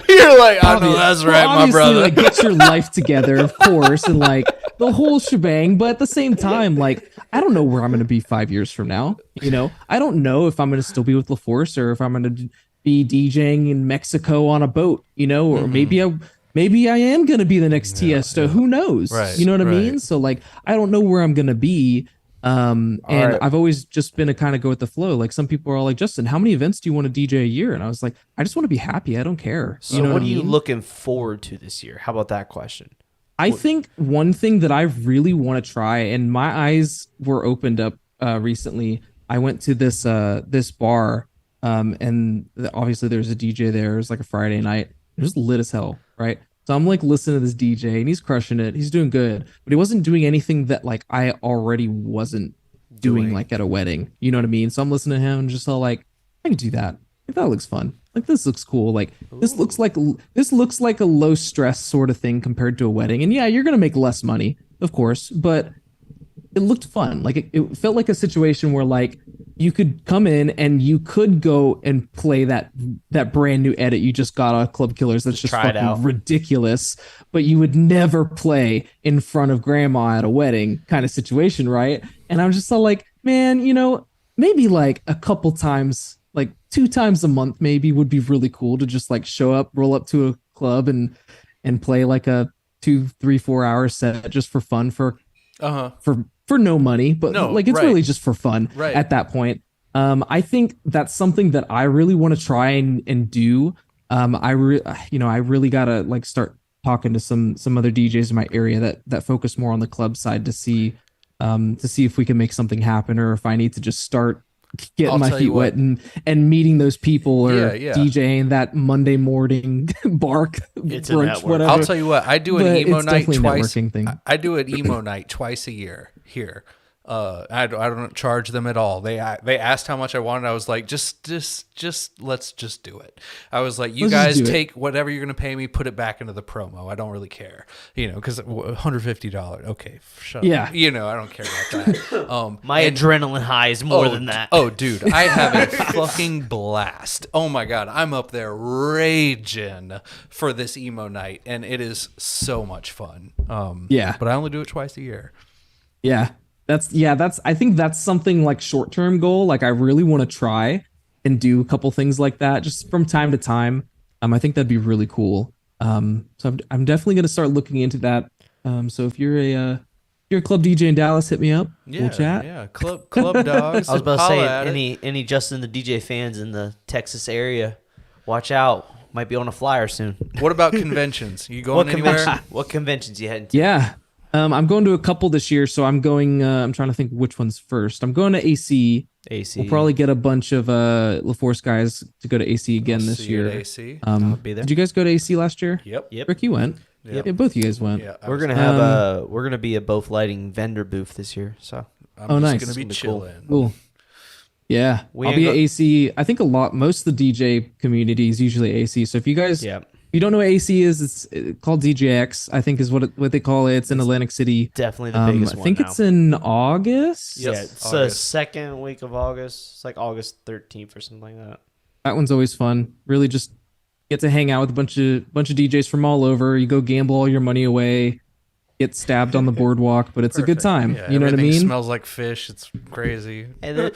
You're like, I know that's right, my obviously, brother. like, get your life together, of course, and like the whole shebang. But at the same time, like, I don't know where I'm going to be 5 years from now. I don't know if I'm going to still be with LaForce or if I'm going to be DJing in Mexico on a boat. Or maybe I am going to be the next Tiesto. Who knows? Right, You know what I mean? right. So like, I don't know where I'm going to be. And right. I've always just been a kind of go with the flow. Like some people are all like, Justin, how many events do you want to DJ a year? And I was like, I just want to be happy. I don't care. So You know what I are you mean? looking forward to this year? How about that question? I think one thing that I really want to try, and my eyes were opened up recently. I went to this bar, and obviously there's a DJ there. It was like a Friday night. It was lit as hell, right? So I'm like listening to this DJ, and he's crushing it. He's doing good, but he wasn't doing anything that like I already wasn't doing like at a wedding. You know what I mean? So I'm listening to him and just all like, I can do that. Like, that looks fun. Like this looks cool. Like this looks like a low stress sort of thing compared to a wedding. And yeah, you're gonna make less money, of course, but it looked fun. Like it felt like a situation where like you could come in and you could go and play that brand new edit you just got out of Club Killers. That's just try it out. fucking ridiculous. But you would never play in front of grandma at a wedding kind of situation, right? And I'm just all like, man, maybe like a couple times, like 2 times a month, maybe would be really cool to just like show up, roll up to a club and play like a 2, 3, 4 hour set just for fun for no money, but like it's really just for fun at that point. I think that's something that I really want to try and do. I really gotta like start talking to some other DJs in my area that focus more on the club side to see if we can make something happen, or if I need to just start getting my feet wet and meeting those people, or DJing that Monday morning bark It's brunch, whatever. I'll tell you what, I do an emo night twice. Thing. I do an emo night twice a year here. I don't charge them at all. They asked how much I wanted. I was like, just let's just do it. I was like, you guys take whatever you're gonna pay me, put it back into the promo. I don't really care, because $150. Okay, shut up. I don't care about that. My adrenaline high is more than that. Oh, dude, I have a fucking blast. Oh my god, I'm up there raging for this emo night, and it is so much fun. But I only do it twice a year. Yeah. I think that's something like short-term goal. Like I really want to try and do a couple things like that just from time to time. I think that'd be really cool. So I'm definitely going to start looking into that. So if you're a club DJ in Dallas, hit me up. We'll chat. Yeah, club dogs. I was about to say, any Justin the DJ fans in the Texas area, watch out. Might be on a flyer soon. What about conventions? You going anywhere? What conventions you heading to? Yeah. I'm going to a couple this year, so I'm going. I'm trying to think which one's first. I'm going to AC. We'll probably get a bunch of LaForce guys to go to AC again this year. AC. I'll be there. Did you guys go to AC last year? Yep. Rick, you went. Yep. Yeah, both of you guys went. Yeah, We're gonna be a both lighting vendor booth this year. So I'm nice. just gonna be chilling. Cool. Yeah, I'll be at AC. I think most of the DJ community is usually AC. So if you guys, if you don't know what AC is, it's called DJX. I think is what they call it. It's in Atlantic City. Definitely the biggest one. I think it's in August. Yeah, it's the second week of August. It's like August 13th or something like that. That one's always fun. Really, just get to hang out with a bunch of DJs from all over. You go gamble all your money away, get stabbed on the boardwalk, but it's a good time. Yeah, you know what I mean? Smells like fish. It's crazy. And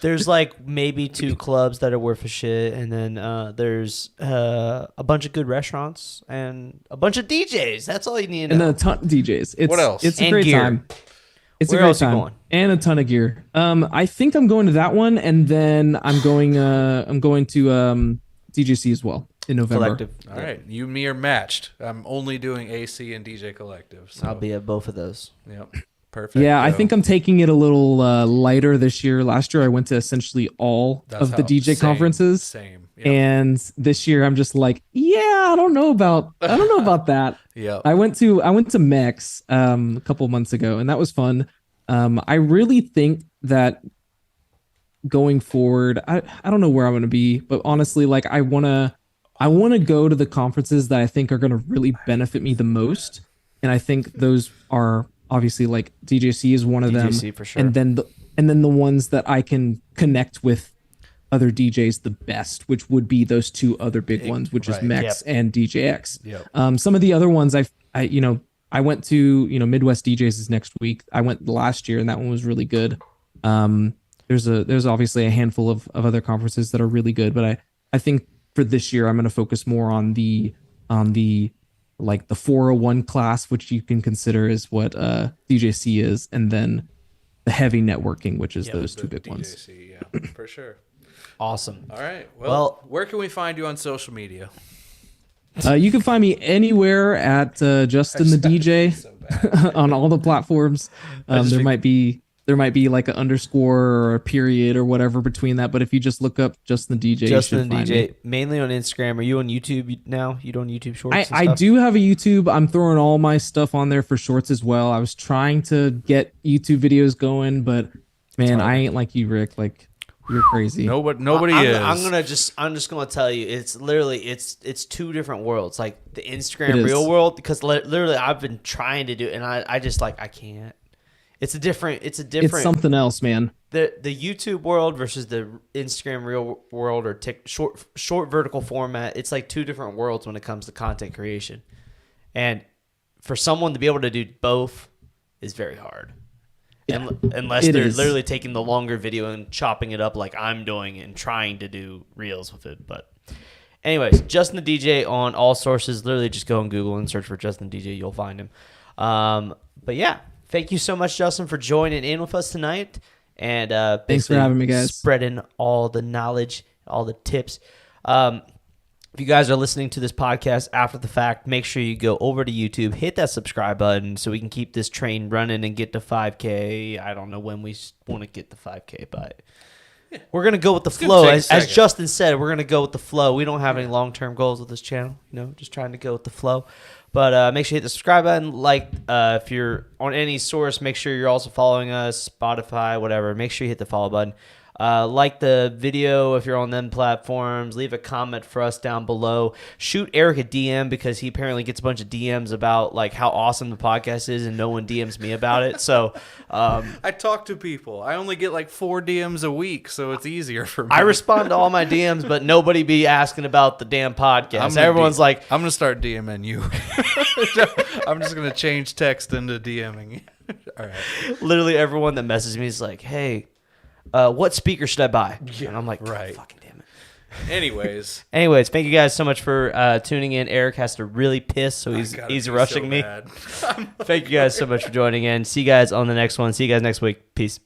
there's like maybe 2 clubs that are worth a shit, and then there's a bunch of good restaurants and a bunch of DJs. That's all you need to know. And a ton of DJs. What else? It's a And great gear. time. It's Where a great else you time. going? And a ton of gear. I think I'm going to that one, and then I'm going to DJC as well in November. Collective. All right, you and me are matched. I'm only doing AC and DJ Collective. So. I'll be at both of those. Yep. Perfect. Yeah, I think I'm taking it a little lighter this year. Last year, I went to essentially all of the DJ conferences. Same. Yep. And this year, I'm just like, yeah, I don't know about that. Yep. I went to Mex a couple months ago, and that was fun. I really think that going forward, I don't know where I'm going to be, but honestly, like I want to go to the conferences that I think are going to really benefit me the most. And I think those are obviously like DJC is one of them. DJC for sure. And then the ones that I can connect with other DJs the best, which would be those two other big ones, which is Mex and DJX. Yep. Some of the other ones I went to, Midwest DJs is next week. I went last year and that one was really good. There's obviously a handful of other conferences that are really good, but I think for this year I'm going to focus more on the like the 401 class, which you can consider is what DJC is, and then the heavy networking, which is those two big ones. DJC, yeah, for sure. Awesome. All right. Well, where can we find you on social media? You can find me anywhere at Justin the DJ on all the platforms. There might be like an underscore or a period or whatever between that, but if you just look up Justin the DJ, Justin the you should DJ, find me. mainly on Instagram. Are you on YouTube now? You doing YouTube Shorts? I do have a YouTube. I'm throwing all my stuff on there for shorts as well. I was trying to get YouTube videos going, but man, I ain't like you, Rick. Like you're crazy. Nobody is. I'm just gonna tell you, it's literally it's two different worlds. Like the Instagram real world, because literally I've been trying to do it, and I just like I can't. It's something else, man. The YouTube world versus the Instagram real world or short vertical format. It's like two different worlds when it comes to content creation, and for someone to be able to do both is very hard. Unless they're literally taking the longer video and chopping it up like I'm doing and trying to do reels with it. But anyways, Justin the DJ on all sources. Literally just go on Google and search for Justin the DJ. You'll find him. But yeah, thank you so much, Justin, for joining in with us tonight. And thanks for having me, guys. Spreading all the knowledge, all the tips. If you guys are listening to this podcast after the fact, make sure you go over to YouTube, hit that subscribe button so we can keep this train running and get to 5K. I don't know when we want to get to 5K, but we're going to go with the flow. As Justin said, we're going to go with the flow. We don't have any long-term goals with this channel, just trying to go with the flow. But make sure you hit the subscribe button. Like, if you're on any source, make sure you're also following us, Spotify, whatever. Make sure you hit the follow button. Like the video if you're on them platforms. Leave a comment for us down below. Shoot Erik a DM because he apparently gets a bunch of DMs about like how awesome the podcast is, and no one DMs me about it. So I talk to people. I only get like 4 DMs a week, so it's easier for me. I respond to all my DMs, but nobody be asking about the damn podcast. Everyone's like, I'm gonna start DMing you. I'm just gonna change text into DMing. All right. Literally everyone that messages me is like, hey, what speaker should I buy? Yeah, and I'm like, right. Fucking damn it. Anyways, thank you guys so much for tuning in. Erik has to really piss, so he's rushing me. Thank you guys so much for joining in. See you guys on the next one. See you guys next week. Peace.